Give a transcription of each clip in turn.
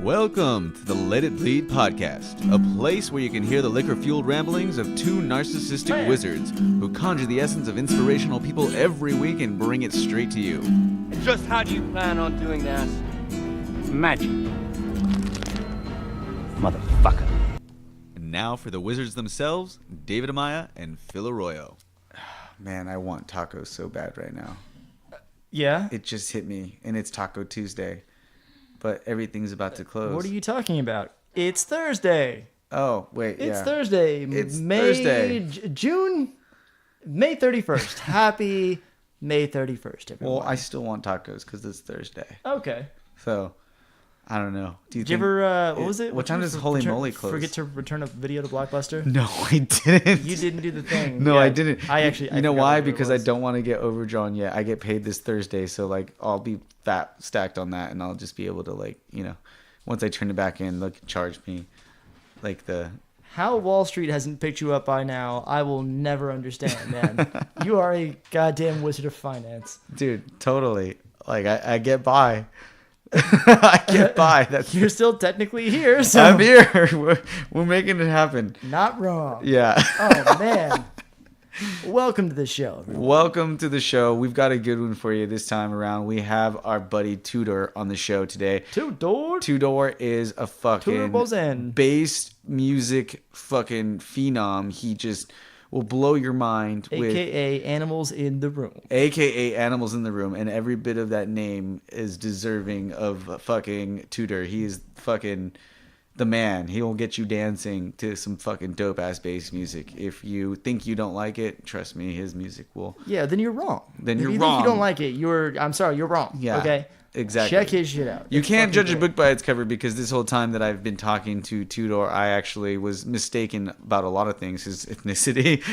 Welcome to the Let It Bleed podcast, a place where you can hear the liquor-fueled ramblings of two narcissistic wizards who conjure the essence of inspirational people every week and bring it straight to you. And just how do you plan on doing that? Magic. Motherfucker. And now for the wizards themselves, David Amaya and Phil Arroyo. Man, I want tacos so bad right now. Yeah? It just hit me, and it's Taco Tuesday, but everything's about to close. What are you talking about? It's Thursday. Oh, wait, It's Thursday. It's May, Thursday. May 31st. Happy May 31st, everyone. Well, I still want tacos because it's Thursday. Okay. So, I don't know. Did you ever, what was it? What time does Holy Moly close? Forget to return a video to Blockbuster? No, I didn't. You didn't do the thing. No, Yeah, I didn't. You know why? Because I don't. don't want to get overdrawn yet. I get paid this Thursday, so like I'll be fat stacked on that, and I'll just be able to once I turn it back in, they'll charge me like the. How Wall Street hasn't picked you up by now, I will never understand, man. You are a goddamn wizard of finance. Dude, totally. Like I get by. I get by. You're still technically here, so I'm here. We're making it happen. not wrong. Yeah. Oh man. Welcome to the show, everyone. Welcome to the show. We've got a good one for you this time around. We have our buddy Tudor on the show today. Tudor. Tudor is a fucking Bozen. bass music fucking phenom. He just will blow your mind with AKA Animals in the Room. AKA Animals in the Room, and every bit of that name is deserving of fucking Tudor. He is fucking the man. He will get you dancing to some fucking dope ass bass music. If you think you don't like it, trust me, his music will. Yeah, then you're wrong. Then if you're you wrong. Think you don't like it, I'm sorry, you're wrong. Yeah. Okay. Exactly. Check his shit out. You It's can't fucking judge a great. book by its cover, because this whole time that I've been talking to Tudor, I actually was mistaken about a lot of things. His ethnicity,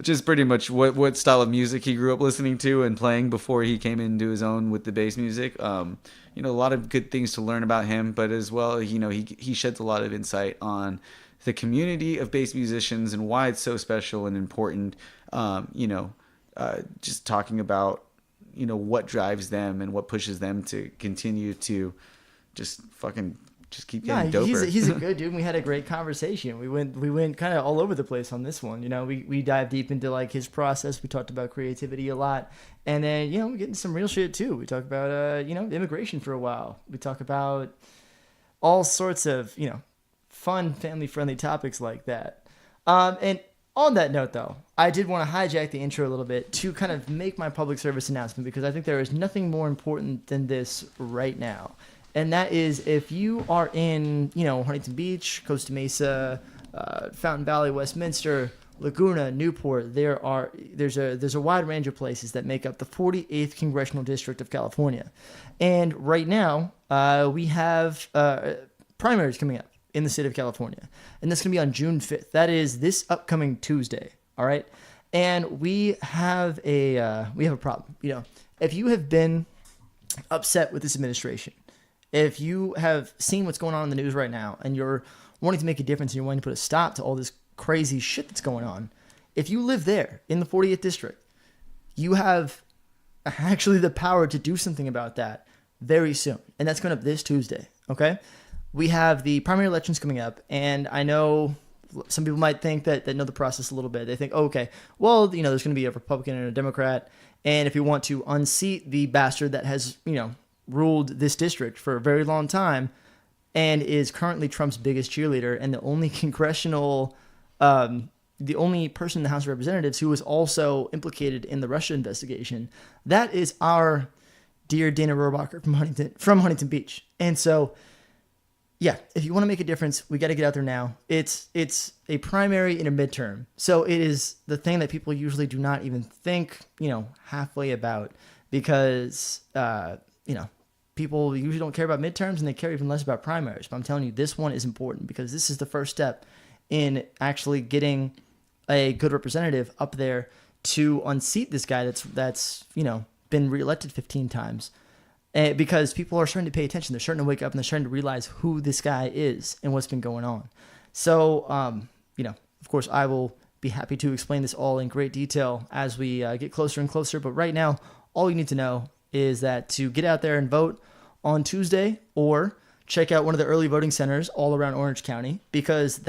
just pretty much what style of music he grew up listening to and playing before he came into his own with the bass music. A lot of good things to learn about him, but as well, he sheds a lot of insight on the community of bass musicians and why it's so special and important. Just talking about what drives them and what pushes them to continue to just keep getting doper. He's a good dude. We had a great conversation. We went kind of all over the place on this one. We dived deep into like his process. We talked about creativity a lot, and then we get into some real shit too. We talk about immigration for a while. We talk about all sorts of fun, family friendly topics like that. And on that note, though, I did want to hijack the intro a little bit to kind of make my public service announcement, because I think there is nothing more important than this right now. And that is, if you are in, Huntington Beach, Costa Mesa, Fountain Valley, Westminster, Laguna, Newport, there's a wide range of places that make up the 48th Congressional District of California. And right now, we have primaries coming up in the state of California, and that's going to be on June 5th. That is this upcoming Tuesday. All right. And we have a problem. If you have been upset with this administration, if you have seen what's going on in the news right now, and you're wanting to make a difference and you're wanting to put a stop to all this crazy shit that's going on, if you live there in the 48th district, you have actually the power to do something about that very soon. And that's going up this Tuesday. Okay. We have the primary elections coming up, and I know some people might think that know the process a little bit. They think, there's going to be a Republican and a Democrat, and if you want to unseat the bastard that has, ruled this district for a very long time and is currently Trump's biggest cheerleader and the only the only person in the House of Representatives who was also implicated in the Russia investigation, that is our dear Dana Rohrabacher from Huntington Beach. And so, yeah, if you want to make a difference, we got to get out there now. It's a primary and a midterm. So it is the thing that people usually do not even think, halfway about, because, people usually don't care about midterms and they care even less about primaries. But I'm telling you, this one is important, because this is the first step in actually getting a good representative up there to unseat this guy that's been reelected 15 times. Because people are starting to pay attention. They're starting to wake up and they're starting to realize who this guy is and what's been going on. So, of course, I will be happy to explain this all in great detail as we get closer and closer. But right now, all you need to know is that to get out there and vote on Tuesday, or check out one of the early voting centers all around Orange County, because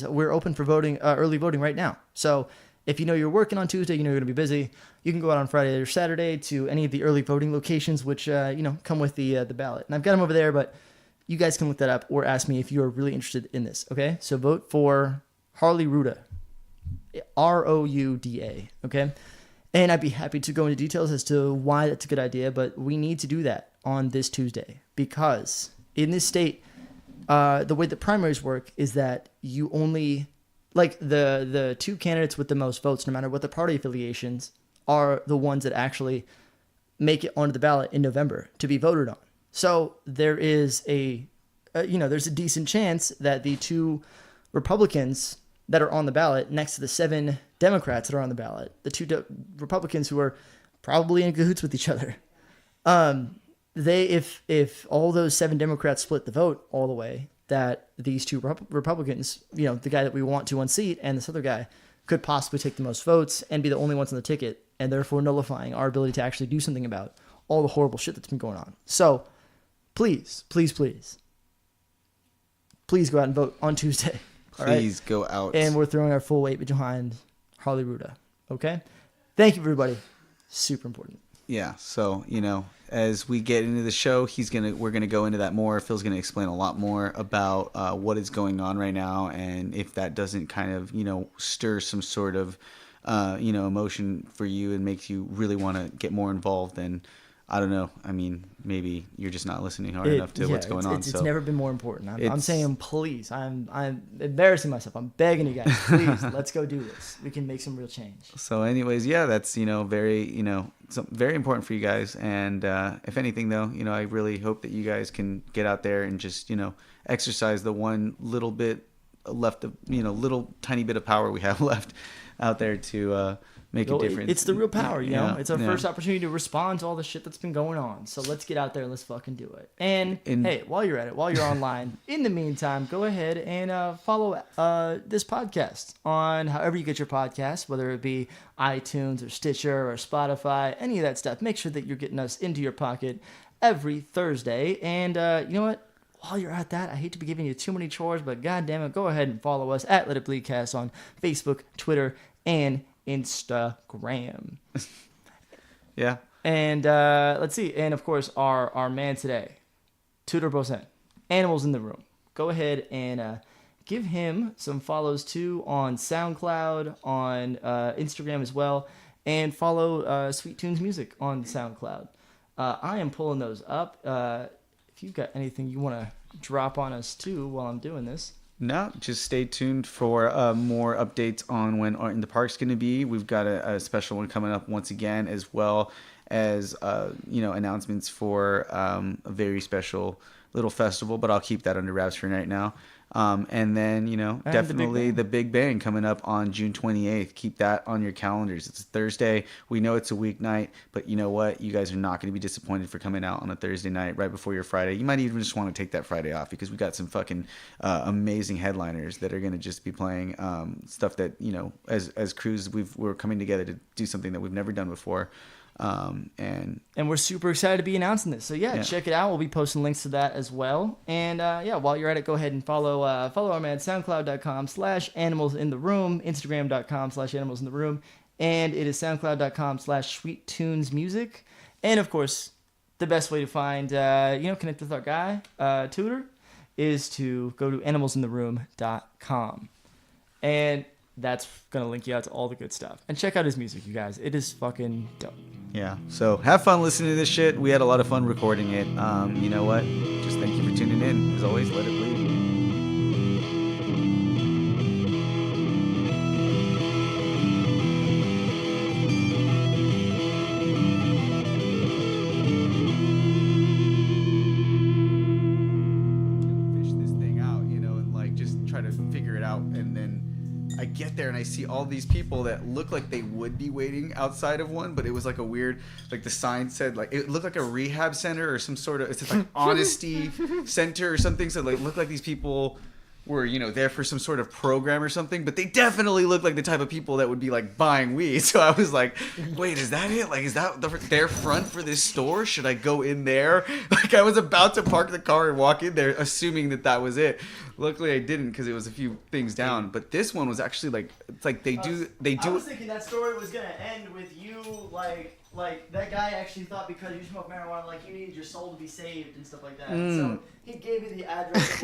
we're open for voting, early voting right now. So if you know you're working on Tuesday, you know you're going to be busy, you can go out on Friday or Saturday to any of the early voting locations, which, come with the ballot. And I've got them over there, but you guys can look that up or ask me if you are really interested in this, okay? So vote for Harley Ruda, Rouda, okay? And I'd be happy to go into details as to why that's a good idea, but we need to do that on this Tuesday, because in this state, the way the primaries work is that you only, like, the two candidates with the most votes, no matter what the party affiliations, are the ones that actually make it onto the ballot in November to be voted on. So there is there's a decent chance that the two Republicans that are on the ballot next to the 7 Democrats that are on the ballot, the two Republicans who are probably in cahoots with each other, if all those 7 Democrats split the vote all the way, that these two Republicans, the guy that we want to unseat and this other guy, could possibly take the most votes and be the only ones on the ticket, and therefore nullifying our ability to actually do something about all the horrible shit that's been going on. So please, please, please, please go out and vote on Tuesday. Please go out. And we're throwing our full weight behind Harley Ruda. Okay? Thank you, everybody. Super important. Yeah. So, as we get into the show, we're gonna go into that more. Phil's gonna explain a lot more about what is going on right now, and if that doesn't kind of stir some sort of emotion for you and makes you really want to get more involved, then I don't know. I mean, maybe you're just not listening hard enough to what's going on. It's never been more important. I'm saying, please. I'm embarrassing myself. I'm begging you guys, please. Let's go do this. We can make some real change. So, anyways, yeah, that's very very important for you guys. And if anything, though, I really hope that you guys can get out there and just exercise the one little bit left of little tiny bit of power we have left out there to make a difference. It's the real power, Yeah, It's our first opportunity to respond to all the shit that's been going on. So let's get out there and let's fucking do it. And hey, while you're at it, while you're online, in the meantime, go ahead and follow this podcast on however you get your podcasts, whether it be iTunes or Stitcher or Spotify, any of that stuff. Make sure that you're getting us into your pocket every Thursday. And you know what? While you're at that, I hate to be giving you too many chores, but goddamn it, go ahead and follow us at Let It Bleed Cast on Facebook, Twitter, and Instagram. Yeah. And let's see. And of course, our man today, Tudor Bozen, Animals in the Room. Go ahead and give him some follows too on SoundCloud, on Instagram as well, and follow Sweet Tunes Music on SoundCloud. I am pulling those up. If you've got anything you want to drop on us too while I'm doing this. No, just stay tuned for more updates on when Art in the Park's going to be. We've got a special one coming up once again, as well as announcements for a very special little festival, but I'll keep that under wraps for right now. And then, definitely the Big Bang coming up on June 28th. Keep that on your calendars. It's a Thursday. We know it's a weeknight, but you know what? You guys are not going to be disappointed for coming out on a Thursday night right before your Friday. You might even just want to take that Friday off, because we got some fucking amazing headliners that are going to just be playing stuff that, as crews, we're coming together to do something that we've never done before. And we're super excited to be announcing this. So yeah, check it out. We'll be posting links to that as well. And while you're at it, go ahead and follow our man, SoundCloud.com/animalsintheroom, Instagram.com/animalsintheroom, and it is SoundCloud.com/SweetTunesMusic. And of course, the best way to find connect with our guy, Tudor, is to go to animalsintheroom.com. And that's going to link you out to all the good stuff. And check out his music, you guys. It is fucking dope. Yeah. So have fun listening to this shit. We had a lot of fun recording it. You know what? Just thank you for tuning in. As always, let it bleed. Fish this thing out, and just try to figure it out. And then I get there and I see all these people that look like they would be waiting outside of one, but it was like a weird, the sign said, it looked like a rehab center or some sort of, it's just honesty center or something. So it looked like these people were, there for some sort of program or something, but they definitely looked like the type of people that would be like buying weed. So I was like, wait, is that it? Like, is that their front for this store? Should I go in there? Like, I was about to park the car and walk in there, assuming that was it. Luckily, I didn't, because it was a few things down. But this one was actually like, it's like they do. I was thinking that story was gonna end with you like that guy actually thought because you smoke marijuana, like you needed your soul to be saved and stuff like that. So he gave you the address.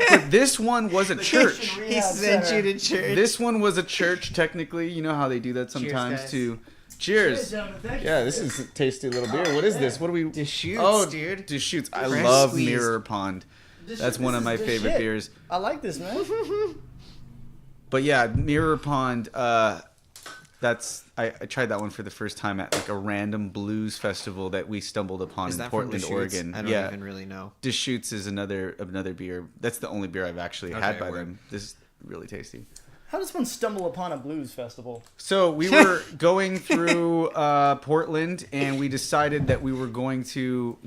But this one was a church. He sent you to church. This one was a church, technically. You know how they do that sometimes guys. too. Cheers. Gentlemen, thank you. Yeah, this is a tasty little beer. What is this? What do we? Deschutes, Oh, dude. Deschutes. I Fresh love squeezed. Mirror Pond. That's one of my This is favorite shit. beers. I like this, man. But yeah, Mirror Pond. I tried that one for the first time at like a random blues festival that we stumbled upon Is in that Portland, from Deschutes? Oregon. I don't even really know. Deschutes is another beer. That's the only beer I've actually had Okay, by word. them. This is really tasty. How does one stumble upon a blues festival? So we were going through Portland, and we decided that we were going to,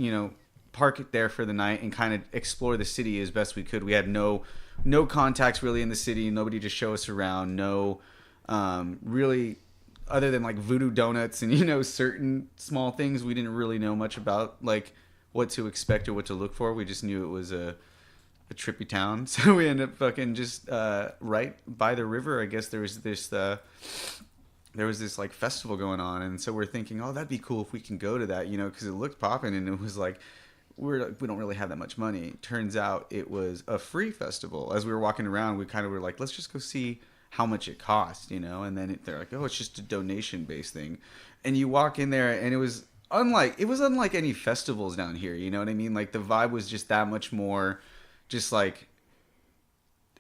park it there for the night and kind of explore the city as best we could. We had no contacts really in the city, nobody to show us around, no really, other than like Voodoo Donuts and certain small things, we didn't really know much about like what to expect or what to look for. We just knew it was a trippy town, so we ended up fucking just right by the river. I guess there was this like festival going on, and so we're thinking, oh, that'd be cool if we can go to that, because it looked popping, and it was like we don't really have that much money. Turns out it was a free festival. As we were walking around, we kind of were like, let's just go see how much it cost, and then they're like, oh, it's just a donation based thing, and you walk in there, and it was unlike any festivals down here. You know what I mean? Like the vibe was just that much more just like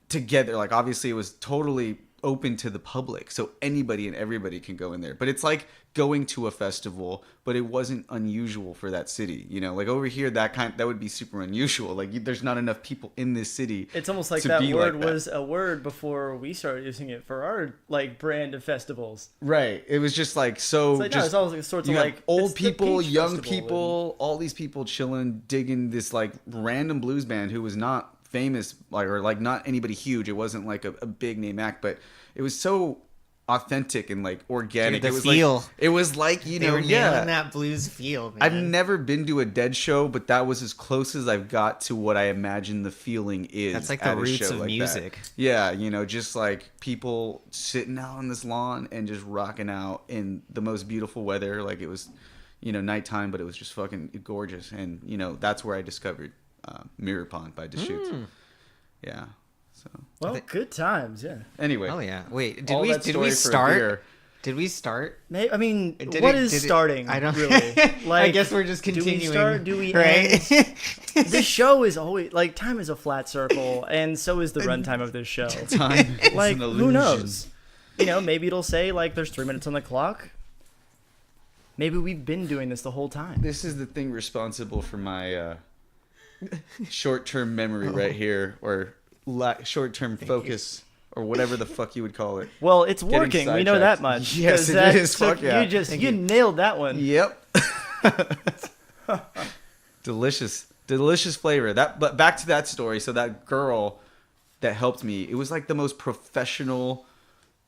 together. Like obviously it was totally open to the public, so anybody and everybody can go in there, but it's like going to a festival, but it wasn't unusual for that city. Like over here, that would be super unusual. Like there's not enough people in this city. It's almost like to that be word like that. was a word before we started using it for our like brand of festivals. Right. It was just like so. It's like, no, it's always like sorts you of have like old it's the people, Peach young Festival people, all these people chilling, digging this like random blues band who was not famous, like or like not anybody huge. It wasn't like a big name act, but it was so authentic and like organic. Dude, the it was feel. like it was like They were nailing that blues feel, man. I've never been to a Dead show, but that was as close as I've got to what I imagine the feeling is. That's like the at a roots show of like that. music. Yeah, just like people sitting out on this lawn and just rocking out in the most beautiful weather. Like it was, nighttime, but it was just fucking gorgeous. And that's where I discovered Mirror Pond by Deschutes. Yeah. So Well, good times, yeah. anyway. Oh yeah. Wait, all that did story we for a start? beer. Did we start? I mean, Did what it- is did it- starting? I don't really. I guess we're just continuing. Do we start? Do we right? end? This show is always like time is a flat circle, and so is the runtime of this show. Time is Like an who illusion. knows? Maybe it'll say like there's 3 minutes on the clock. Maybe we've been doing this the whole time. This is the thing responsible for my short-term memory right here, or short-term focus, or whatever the fuck you would call it. Well, it's Getting working. We know that sidetracked. much. Yes, 'cause it that is. took- Fuck yeah. You nailed that one. Yep. delicious flavor. But back to that story. So that girl that helped me, it was like the most professional.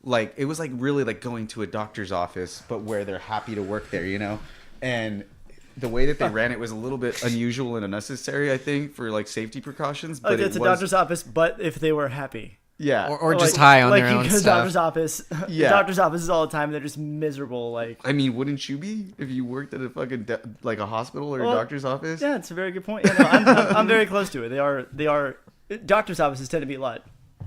Like it was like really like going to a doctor's office, but where they're happy to work there, and the way that they ran it was a little bit unusual and unnecessary, I think, for like safety precautions. But Like it it's a was, doctor's office, but if they were happy. yeah, or just high on their you own go to stuff. doctor's office. Yeah. Doctor's offices all the time. They're just miserable. Like I mean, wouldn't you be if you worked at a fucking like a hospital or a Well, doctor's office? yeah, it's a very good point. Yeah, no, I'm very close to it. They are. Doctor's offices tend to be a lot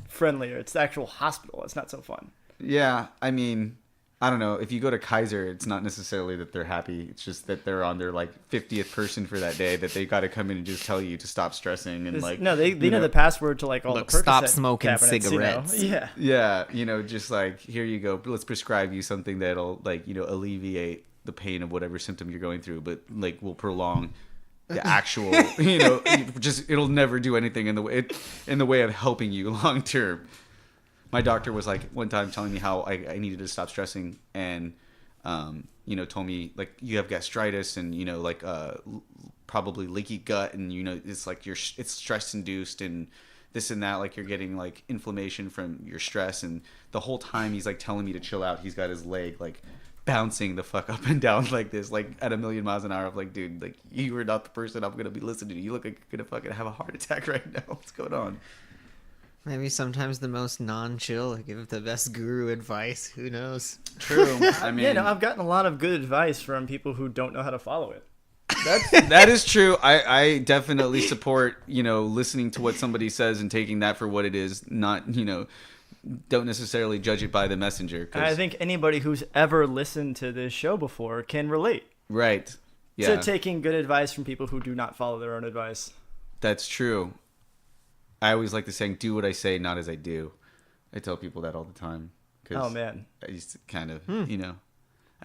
friendlier. It's the actual hospital. It's not so fun. Yeah, I mean, I don't know. If you go to Kaiser, it's not necessarily that they're happy. It's just that they're on their like 50th person for that day, that they got to come in and just tell you to stop stressing and It's- like no, they you know the password to like all Look, the Percocet stop smoking cabinets, cigarettes. Yeah. yeah, just like here you go. Let's prescribe you something that'll like alleviate the pain of whatever symptom you're going through, but like will prolong the actual just it'll never do anything in the way of helping you long term. My doctor was like one time telling me how I needed to stop stressing, and told me like you have gastritis and like probably leaky gut, and it's like it's stress induced, and this and that, like you're getting like inflammation from your stress. And the whole time he's like telling me to chill out, he's got his leg like bouncing the fuck up and down like this, like at 1,000,000 miles an hour. I'm like, dude, like you are not the person I'm gonna be listening to. You look like you're gonna fucking have a heart attack right now. What's going on? Maybe sometimes the most non-chill give the best guru advice. Who knows? True. I mean, Yeah, no, I've gotten a lot of good advice from people who don't know how to follow it. that is true. I definitely support, listening to what somebody says and taking that for what it is, not, don't necessarily judge it by the messenger. And I think anybody who's ever listened to this show before can relate Right. Yeah. to taking good advice from people who do not follow their own advice. That's true. I always like the saying, do what I say, not as I do. I tell people that all the time. Oh, man. I used to kind of, a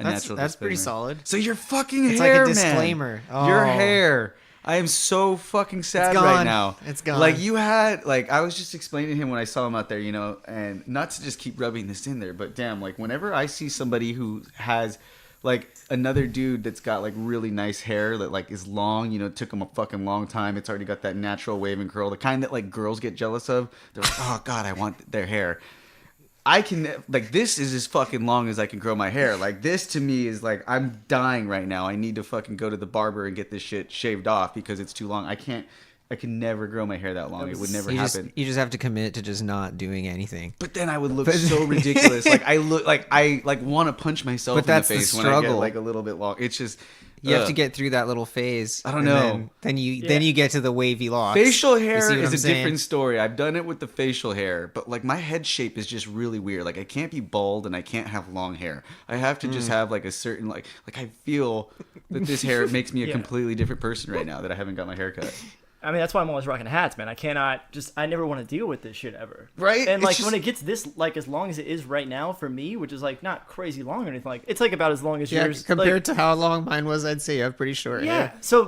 That's natural pretty disclaimer. solid. So your fucking It's hair, like a disclaimer. man. Your Oh. hair. I am so fucking sad gone. right now. It's gone. Like you had, like I was just explaining to him when I saw him out there, and not to just keep rubbing this in there, but damn, like whenever I see somebody who has like another dude that's got like really nice hair that like is long, it took him a fucking long time. It's already got that natural wave and curl, the kind that like girls get jealous of. They're like, oh God, I want their hair. I can, like, this is as fucking long as I can grow my hair. Like, this to me is like, I'm dying right now. I need to fucking go to the barber and get this shit shaved off because it's too long. I can never grow my hair that long. It would never happen. You just have to commit to just not doing anything. But then I would look so ridiculous. Like, I want to punch myself in the that's the face when I get struggle. like a little bit long. It's just, You have to get through that little phase. I don't and know. Then you get to the wavy locks. Facial You hair see what is I'm a saying? different story. I've done it with the facial hair, but like my head shape is just really weird. Like I can't be bald and I can't have long hair. I have to just have like a certain like I feel that this hair makes me a Yeah. completely different person right now that I haven't got my hair cut. I mean, that's why I'm always rocking hats, man. I never want to deal with this shit ever. Right? And It's like just- when it gets this, like as long as it is right now for me, which is like not crazy long or anything, like it's like about as long as Yeah, yours. compared to how long mine was, I'd say you have pretty short yeah. hair. So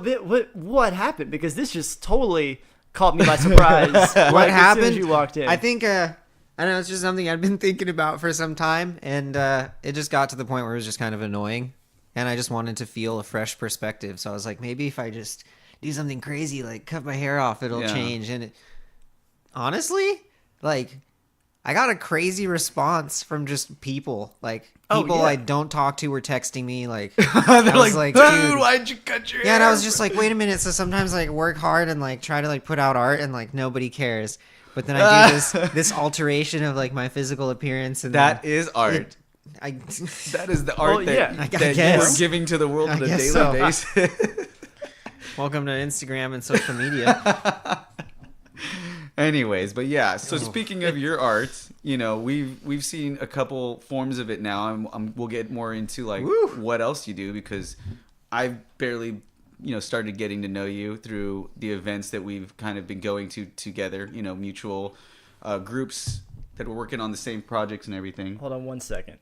what happened? Because this just totally caught me by surprise. What As soon happened? as you walked in. I think I don't know, it's just something I'd been thinking about for some time, and it just got to the point where it was just kind of annoying, and I just wanted to feel a fresh perspective. So I was like, maybe if I just do something crazy, like cut my hair off, it'll Yeah. change. And honestly, like, I got a crazy response from just people, like Oh, people yeah. I don't talk to were texting me, like, They're I was like, like, dude, dude. why'd you cut your hair? yeah, and I was just like, wait a minute. So sometimes like work hard and like try to like put out art and like nobody cares. But then I do this alteration of like my physical appearance, and That is art. I That is the art Well, yeah. that, I that you are guess. giving to the world I on a guess daily so. basis. welcome to Instagram and social media. Anyways, but yeah. So speaking of your art, we've seen a couple forms of it now, and we'll get more into like what else you do because I've barely, started getting to know you through the events that we've kind of been going to together. Mutual groups that we're working on the same projects and everything. Hold on 1 second.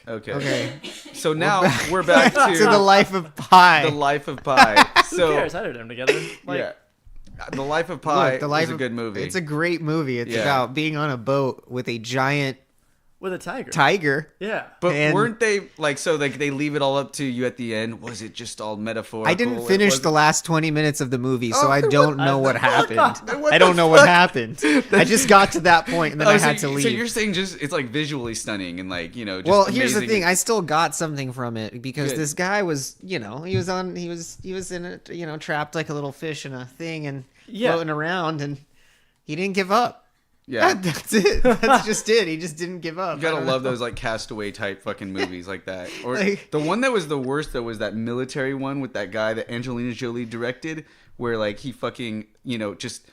Okay. So now we're back to To the life of Pi. The Life of Pi. Who So cares? I did them together. Like, yeah, The Life of Pi Look, the life is a of- good movie. It's a great movie. It's Yeah. about being on a boat with a giant with a tiger. tiger. Yeah. But and- weren't they like so? Like they leave it all up to you at the end? Was it just all metaphorical? I didn't finish the last 20 minutes of the movie, so Oh, I then don't what- know what happened. Then what I don't the know what fuck? happened. I just got to that point and then I had to leave. So you're saying just it's like visually stunning and like just Well, here's the amazing. thing. I still got something from it because Good. this guy was, he was in it, trapped like a little fish in a thing and Yeah. floating around, and he didn't give up. Yeah, That's it. That's just it. He just didn't give up. you gotta I don't love know. those like Castaway type fucking movies like that. Or Like- the one that was the worst though was that military one with that guy that Angelina Jolie directed, where like he fucking just.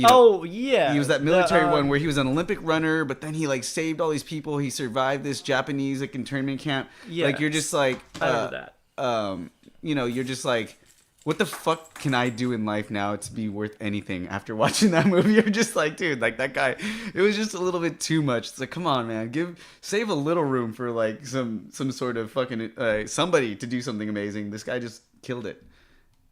Oh yeah. He was that military The, one where he was an Olympic runner, but then he like saved all these people. He survived this Japanese like internment camp. Yeah. Like you're just like, I remember that. You're just like, what the fuck can I do in life now to be worth anything? After watching that movie, you're just like, dude, like that guy. It was just a little bit too much. It's like, come on, man, save a little room for like some sort of fucking somebody to do something amazing. This guy just killed it.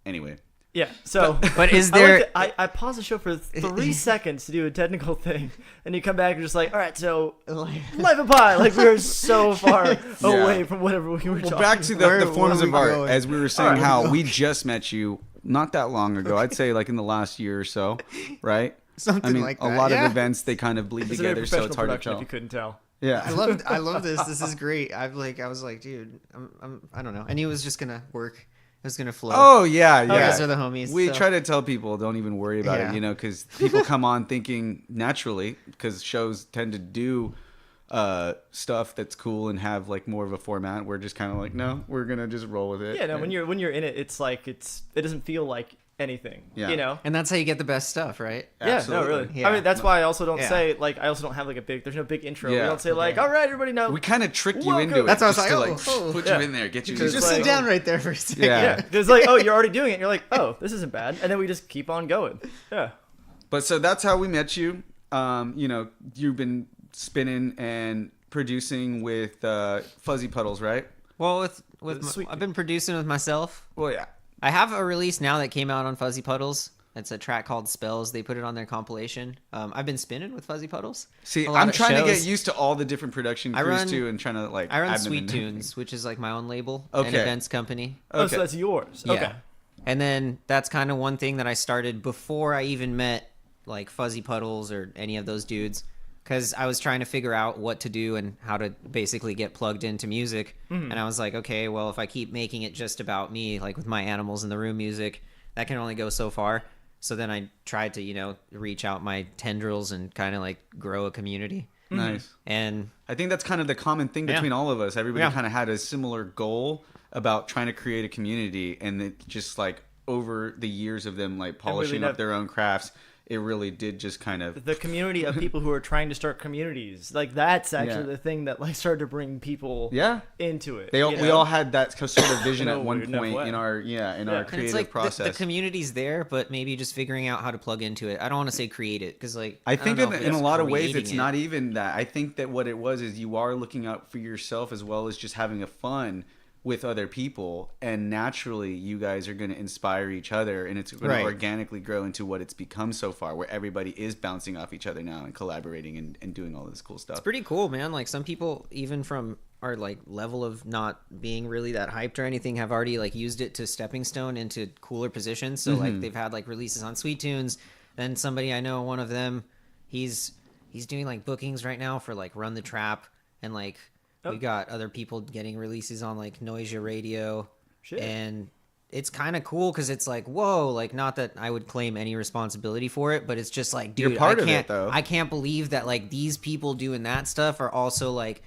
Anyway. Yeah. So, But is I, there? like to, I pause the show for 3 seconds to do a technical thing, and you come back and just like, all right, so Life of Pi. Like we were so far away from whatever we were talking. Well, back to Where- the where forms are we of art, going? as we were saying, how we just met you not that long ago. I'd say like in the last year or so, right? Something I mean, like a that, lot yeah. of events they kind of bleed It's a very together, so professional it's hard to production. tell. If you couldn't tell. Yeah, I love this. This is great. I was like, dude, I don't know. I knew it was just gonna work. It was gonna flow. Oh yeah, You yeah. guys are the homies. We so. try to tell people don't even worry about Yeah. it, because people come on thinking naturally, because shows tend to do stuff that's cool and have like more of a format. We're just kind of like, no, we're gonna just roll with it. Yeah. No. And- When you're in it, it's like it doesn't feel like anything. Yeah. You know. And that's how you get the best stuff, right? Yeah, no, Absolutely. really. Yeah. I mean, that's why I also don't Yeah. say like I also don't have like a big. There's no big intro. Yeah. We don't say like, Okay. all right, everybody know. we kind of trick you Welcome. into it. That's why I was just like, to, oh, put yeah. you in there, get you Because, used Just to like- sit down right there for a second. Yeah. Yeah, it's like, oh, you're already doing it. And you're like, oh, this isn't bad, and then we just keep on going. Yeah. But so that's how we met you. You've been spinning and producing with Fuzzy Puddles, right? Well, with Sweet. I've been producing with myself. Well, yeah. I have a release now that came out on Fuzzy Puddles. It's a track called Spells. They put it on their compilation. I've been spinning with Fuzzy Puddles. See, A lot I'm of trying to shows. get used to all the different production I crews run- too, and trying to like. I run add them Sweet in. Tunes, which is like my own label and Okay. events company. Oh, Okay. so that's yours. Yeah. Okay. And then that's kind of one thing that I started before I even met like Fuzzy Puddles or any of those dudes, because I was trying to figure out what to do and how to basically get plugged into music. And I was like, okay, well, if I keep making it just about me, like with my Animals in the Room music, that can only go so far. So then I tried to, reach out my tendrils and kind of like grow a community. Nice. And I think that's kind of the common thing Yeah. between all of us. Everybody Yeah. kind of had a similar goal about trying to create a community, and it just like over the years of them like polishing not- up their own crafts, it really did just kind of. The community of people who are trying to start communities, like that's actually Yeah. the thing that like started to bring people Yeah. into it. We all had that sort of vision In a at one weird enough point way. in our Yeah. our And and creative it's like process. the community's there, but maybe just figuring out how to plug into it. I don't want to say create it because like I think don't know if in a it's lot of ways creating it's it. not even that. I think that what it was is you are looking out for yourself as well as just having a fun with other people, and naturally you guys are going to inspire each other, and it's going Right. to organically grow into what it's become so far, where everybody is bouncing off each other now and collaborating and doing all this cool stuff. It's pretty cool, man. Like some people, even from our like level of not being really that hyped or anything, have already like used it to stepping stone into cooler positions. So like they've had like releases on Sweet Tunes. Then somebody I know, one of them, he's doing like bookings right now for like Run the Trap, and like we got other people getting releases on like Noisia Radio. Shit. And it's kind of cool because it's like, whoa, like not that I would claim any responsibility for it, but it's just like, dude, You're part I of it, can't, though. I can't believe that like these people doing that stuff are also like,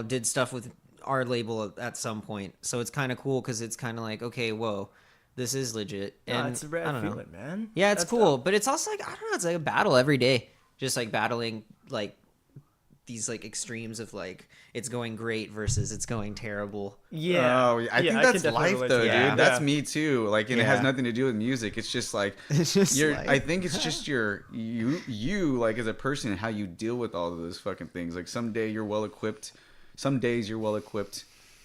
did stuff with our label at some point. So it's kind of cool because it's kind of like, okay, whoa, this is legit. Yeah, And it's a rad I don't know. feeling, man. Yeah, it's That's cool, dope. but it's also like, I don't know, it's like a battle every day, just like battling like these like extremes of like it's going great versus it's going terrible. Yeah. Oh, I think can that's definitely life relate though, to that. dude. That's Yeah. me too. Like, and it has Yeah. nothing to do with music. It's just like It's just you're. life. I think it's just you like as a person and how you deal with all of those fucking things. Like some days you're well equipped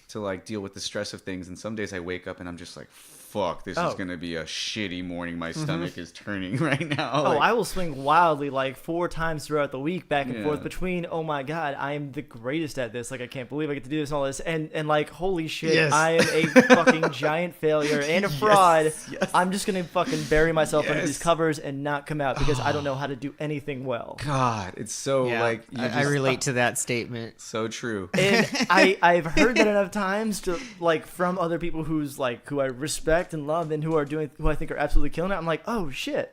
to like deal with the stress of things, and some days I wake up and I'm just like, fuck, this is Oh. gonna be a shitty morning. My stomach is turning right now. Oh, Like, I will swing wildly like 4 times throughout the week, back and Yeah. forth between. Oh my god, I am the greatest at this. Like I can't believe I get to do this and all this. And like holy shit, Yes. I am a fucking giant failure and a fraud. yes. I'm just gonna fucking bury myself under Yes. these covers and not come out because I don't know how to do anything well. God, it's so Yeah, like you I just- relate to that statement. So true. And I've heard that enough times to like from other people who I respect and love and who I think are absolutely killing it. I'm like, oh shit.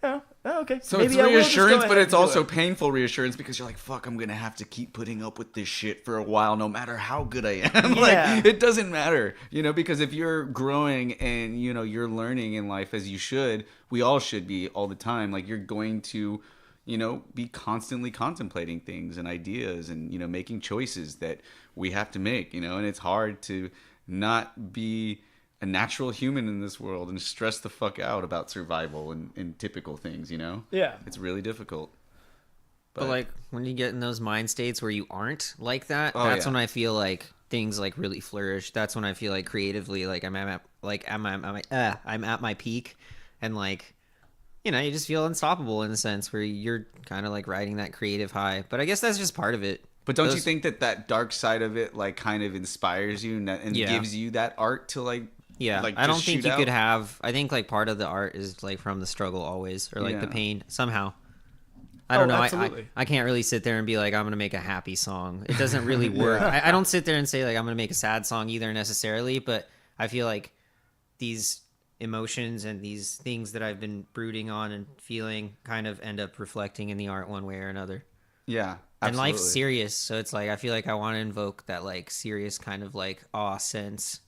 Oh, okay. So Maybe it's I will just go reassurance, ahead but and it's do also it. painful reassurance because you're like, fuck, I'm gonna have to keep putting up with this shit for a while, no matter how good I am. Yeah. Like, it doesn't matter, because if you're growing and you're learning in life as you should, we all should be all the time. Like you're going to, be constantly contemplating things and ideas and making choices that we have to make. And it's hard to not be a natural human in this world and stress the fuck out about survival and typical things, Yeah. It's really difficult. But like when you get in those mind states where you aren't like that, Oh, that's yeah. when I feel like things like really flourish. That's when I feel like creatively, like I'm at my peak, and like, you know, you just feel unstoppable in a sense where you're kind of like riding that creative high. But I guess that's just part of it. But don't you think that dark side of it like kind of inspires you and gives you that art to like like I don't just think shoot you out? could have. I think like part of the art is like from the struggle always, or like the pain somehow. I don't know. Absolutely. I can't really sit there and be like, I'm gonna make a happy song. It doesn't really work. I don't sit there and say like I'm gonna make a sad song either necessarily. But I feel like these emotions and these things that I've been brooding on and feeling kind of end up reflecting in the art one way or another. Yeah. And life's absolutely. serious, so it's like I feel like I want to invoke that like serious kind of like awe sense,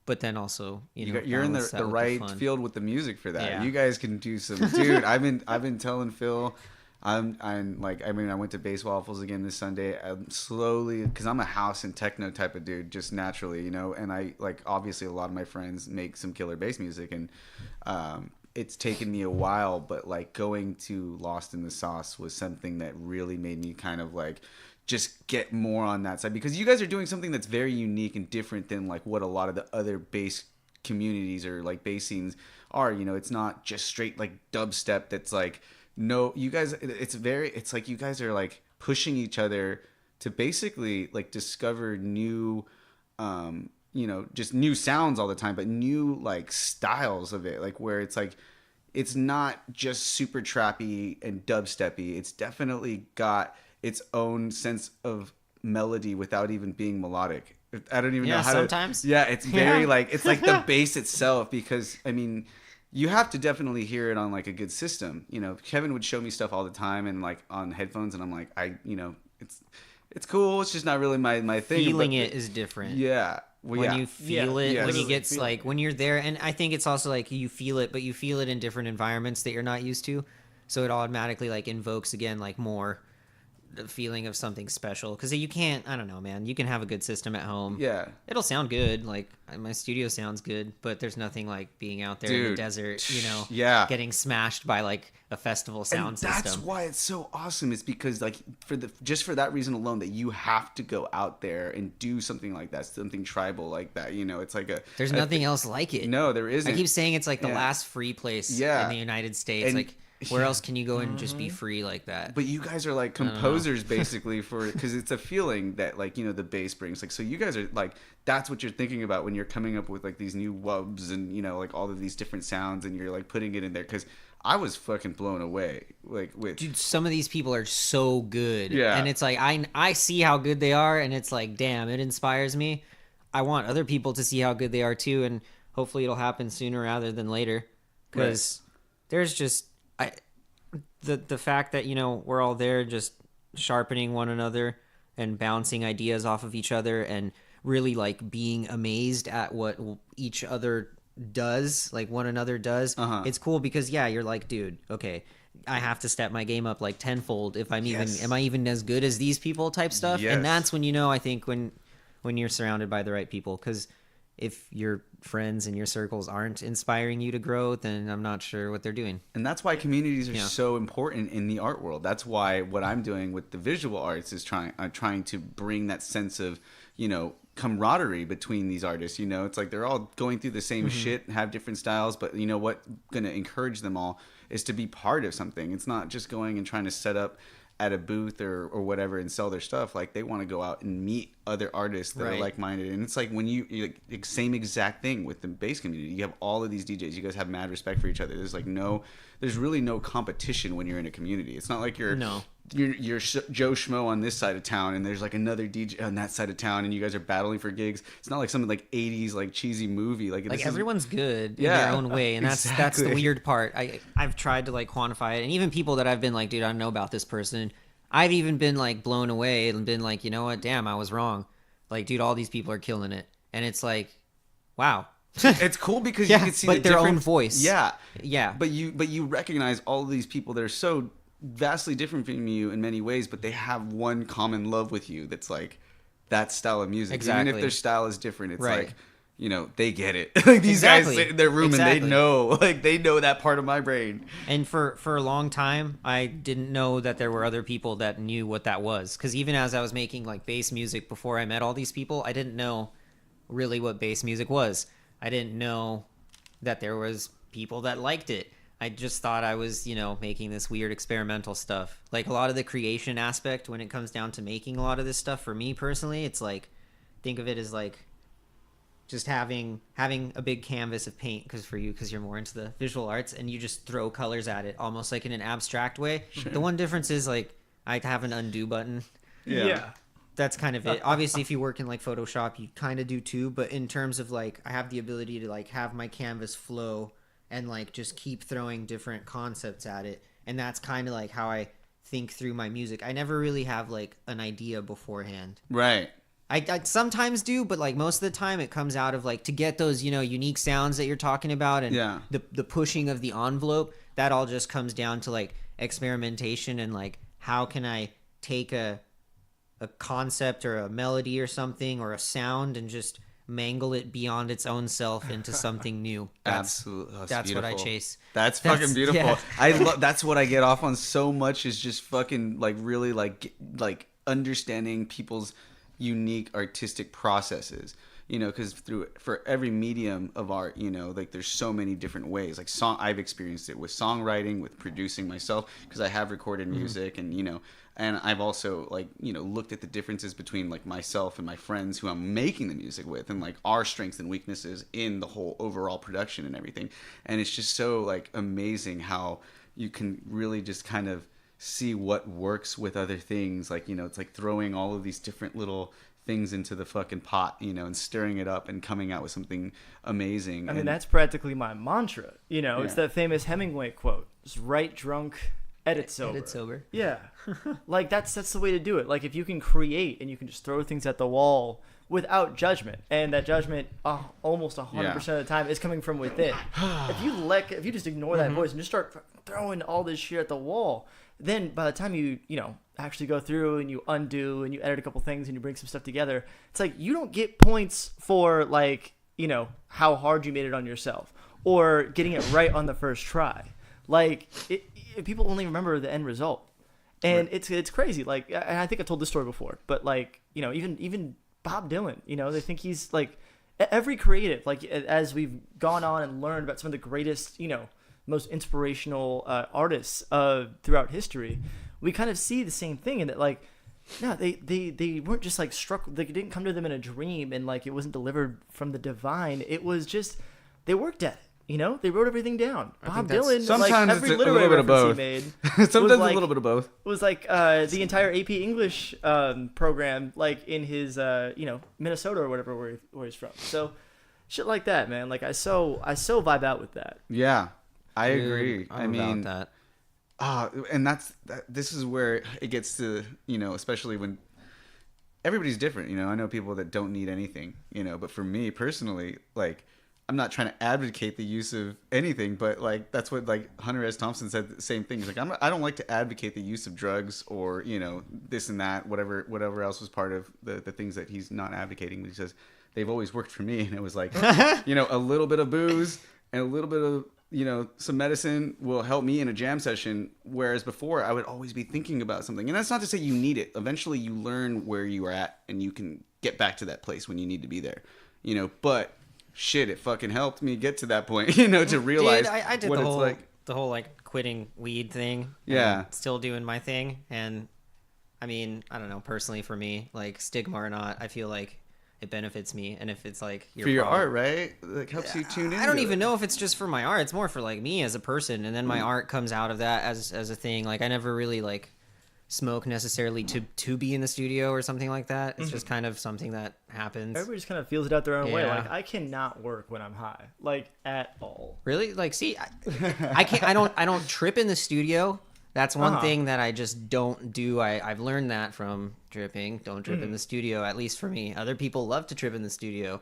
but then also You're in balance the that with right fun. field with the music for that. Yeah. You guys can do some, dude. I've been telling Phil, I'm like, I mean, I went to Base Waffles again this Sunday. I'm slowly, because I'm a house and techno type of dude, just naturally, you know. And I like obviously a lot of my friends make some killer bass music, and it's taken me a while, but like going to Lost in the Sauce was something that really made me kind of like just get more on that side, because you guys are doing something that's very unique and different than like what a lot of the other bass communities or like bass scenes are. You know, it's not just straight like dubstep that's like, no, you guys, it's like you guys are like pushing each other to basically like discover new you know, just new sounds all the time, but new like styles of it, like where it's like it's not just super trappy and dubsteppy. It's definitely got its own sense of melody without even being melodic. I don't even know how sometimes. to. Yeah, it's very like it's like the bass itself, because I mean, you have to definitely hear it on like a good system. You know, Kevin would show me stuff all the time and like on headphones, and I'm like, you know, it's cool. It's just not really my thing. Feeling but it is different. Yeah. Well, When yeah. you feel it, Yeah, when you literally get feel like when you're there, and I think it's also like you feel it, but you feel it in different environments that you're not used to, so it automatically like invokes again like more the feeling of something special, because you can't, I don't know, man, you can have a good system at home, Yeah. it'll sound good, like my studio sounds good, but there's nothing like being out there in the Dude. desert, you know, Yeah. getting smashed by like a festival sound And that's system. why it's so awesome. Is because like just for that reason alone, that you have to go out there and do something like that, something tribal like that. You know, it's like There's nothing else like it. No, there isn't. I keep saying it's like the Yeah. last free place Yeah. in the United States. And- like, where else can you go and just be free like that? But you guys are like composers basically for, because it's a feeling that like, you know, the bass brings. Like, so you guys are like, that's what you're thinking about when you're coming up with like these new wubs and, you know, like all of these different sounds, and you're like putting it in there. Because I was fucking blown away, like with Dude, some of these people are so good. Yeah. And it's like, I see how good they are, and it's like, damn, it inspires me. I want other people to see how good they are too, and hopefully it'll happen sooner rather than later. Because there's just the fact that, you know, we're all there just sharpening one another and bouncing ideas off of each other and really like being amazed at what each other does, like one another does. It's cool because you're like, dude, okay, I have to step my game up like tenfold if I'm am I even as good as these people type stuff. Yes. And that's when, you know, I think when you're surrounded by the right people, because if your friends and your circles aren't inspiring you to grow, then I'm not sure what they're doing. And that's why communities are so important in the art world. That's why what I'm doing with the visual arts is I'm trying to bring that sense of, you know, camaraderie between these artists. You know, it's like they're all going through the same shit, have different styles, but you know what, going to encourage them all is to be part of something. It's not just going and trying to set up at a booth or whatever and sell their stuff. Like, they want to go out and meet other artists that are like-minded. And it's like when you like, same exact thing with the bass community. You have all of these DJs. You guys have mad respect for each other. There's really no competition when you're in a community. It's not like you're Joe Schmo on this side of town and there's like another DJ on that side of town and you guys are battling for gigs. It's not like some like 80s like cheesy movie. Like Everyone's good in their own way, and that's the weird part. I've tried to like quantify it, and even people that I've been like, dude, I don't know about this person, I've even been like blown away and been like, you know what, damn, I was wrong. Like, dude, all these people are killing it, and it's like, wow. It's cool because you can see but the their own different voice. Yeah. But you recognize all of these people that are so vastly different from you in many ways, but they have one common love with you. That's like that style of music. Exactly. Even if their style is different, it's like, they get it. Like these guys Exactly. sit in their room and Exactly. they know that part of my brain. And for a long time, I didn't know that there were other people that knew what that was. Because even as I was making like bass music before I met all these people, I didn't know really what bass music was. I didn't know that there was people that liked it. I just thought I was, making this weird experimental stuff. Like a lot of the creation aspect when it comes down to making a lot of this stuff, for me personally, it's like, think of it as like just having a big canvas of paint, because you're more into the visual arts, and you just throw colors at it almost like in an abstract way. The one difference is like I have an undo button. Yeah. That's kind of it. Obviously, if you work in like Photoshop, you kind of do too, but in terms of like I have the ability to like have my canvas flow and like just keep throwing different concepts at it, and that's kind of like how I think through my music. I never really have like an idea beforehand. Right. I sometimes do, but like most of the time it comes out of like to get those, unique sounds that you're talking about, and Yeah. the pushing of the envelope, that all just comes down to like experimentation and like how can I take a concept or a melody or something or a sound and just mangle it beyond its own self into something new. Absolutely. That's what I chase. That's fucking beautiful. yeah. That's what I get off on so much, is just fucking like really like understanding people's unique artistic processes, because for every medium of art, like there's so many different ways. Like I've experienced it with songwriting, with producing myself, because I have recorded music, and and I've also like looked at the differences between like myself and my friends who I'm making the music with, and like our strengths and weaknesses in the whole overall production and everything. And it's just so like amazing how you can really just kind of see what works with other things. Like it's like throwing all of these different little things into the fucking pot, and stirring it up and coming out with something amazing. I mean, that's practically my mantra. It's that famous Hemingway quote: "Just write drunk, edit sober." Edit sober. Yeah, like that's the way to do it. Like if you can create and you can just throw things at the wall without judgment, and that judgment almost 100% of the time is coming from within. If you just ignore that voice and just start throwing all this shit at the wall, then by the time you actually go through and you undo and you edit a couple things and you bring some stuff together, it's like you don't get points for like how hard you made it on yourself or getting it right on the first try. Like people only remember the end result, and it's crazy. Like, and I think I told this story before, but like even Bob Dylan, they think he's like every creative. Like as we've gone on and learned about some of the greatest most inspirational artists throughout history, we kind of see the same thing in that like no, they weren't just like struck, like it didn't come to them in a dream and like it wasn't delivered from the divine. It was just they worked at it. They wrote everything down. Bob Dylan, sometimes like it's every a literary little bit of reference both. he made Sometimes like, a little bit of both. was like the entire AP English program, like in his Minnesota or whatever where he's from. So shit like that, man. Like I so vibe out with that. Yeah, I Dude, agree. I'm about that. And this is where it gets to, especially when everybody's different. I know people that don't need anything, but for me personally, like, I'm not trying to advocate the use of anything, but like, that's what like Hunter S. Thompson said the same thing. He's like, I don't like to advocate the use of drugs or, this and that, whatever else was part of the things that he's not advocating. But he says, they've always worked for me. And it was like, a little bit of booze and a little bit of, some medicine will help me in a jam session. Whereas before I would always be thinking about something. And that's not to say you need it. Eventually you learn where you are at and you can get back to that place when you need to be there, but shit, it fucking helped me get to that point, to realize I did what the it's whole, like. the whole like quitting weed thing. Yeah. And still doing my thing. And I mean, I don't know, personally for me, like stigma or not, I feel like it benefits me. And if it's like For your art, right? Like helps you tune in. I don't even know if it's just for my art. It's more for like me as a person. And then my art comes out of that as a thing. Like I never really like smoke necessarily to be in the studio or something like that. It's just kind of something that happens. Everybody just kind of feels it out their own way. Yeah. Like I cannot work when I'm high, like at all. Really? Like, see, I can't. I don't trip in the studio. That's one thing that I just don't do. I've learned that from tripping. Don't trip in the studio. At least for me. Other people love to trip in the studio.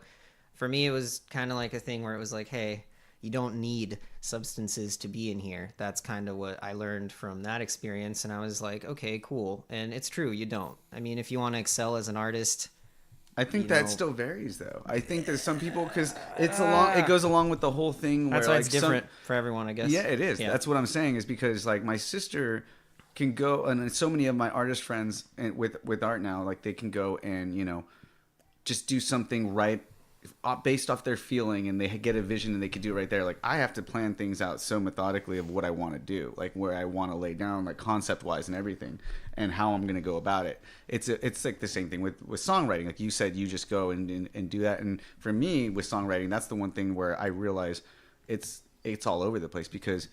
For me, it was kind of like a thing where it was like, hey, you don't need substances to be in here. That's kind of what I learned from that experience. And I was like, okay, cool. And it's true. You don't. I mean, if you want to excel as an artist, I think you that know. still varies, though. I think there's some people because it goes along with the whole thing. That's where, why like, it's different for everyone, I guess. Yeah, it is. Yeah. That's what I'm saying. Is because like my sister can go, and so many of my artist friends with art now, like they can go and just do something right based off their feeling, and they get a vision and they could do it right there. Like I have to plan things out so methodically of what I want to do, like where I want to lay down, like concept wise and everything, and how I'm going to go about it. It's like the same thing with songwriting. Like you said, you just go and do that. And for me with songwriting, that's the one thing where I realize it's all over the place because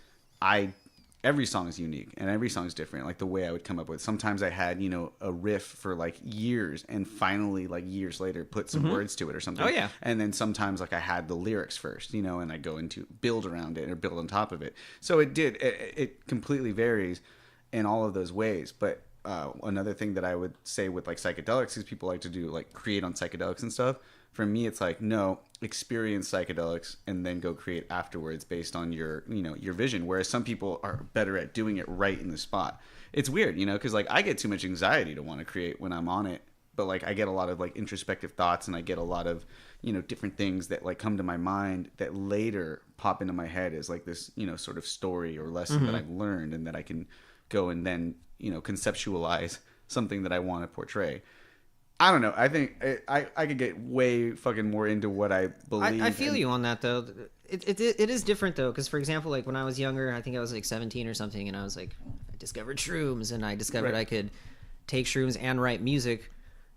every song is unique and every song is different. Like the way I would come up with. Sometimes I had, a riff for like years and finally like years later put some words to it or something. Oh yeah. And then sometimes like I had the lyrics first, and I go into build around it or build on top of it. So it completely varies in all of those ways. But another thing that I would say with like psychedelics is people like to do like create on psychedelics and stuff. For me, it's like, no, experience psychedelics and then go create afterwards based on your vision. Whereas some people are better at doing it right in the spot. It's weird, because like I get too much anxiety to want to create when I'm on it. But like I get a lot of like introspective thoughts and I get a lot of, different things that like come to my mind that later pop into my head as like this, sort of story or lesson that I've learned and that I can go and then, conceptualize something that I want to portray. I don't know. I think I could get way fucking more into what I believe. I feel you on that though. It is different though, because for example, like when I was younger, I think I was like 17 or something, and I was like, I discovered shrooms, and I discovered I could take shrooms and write music,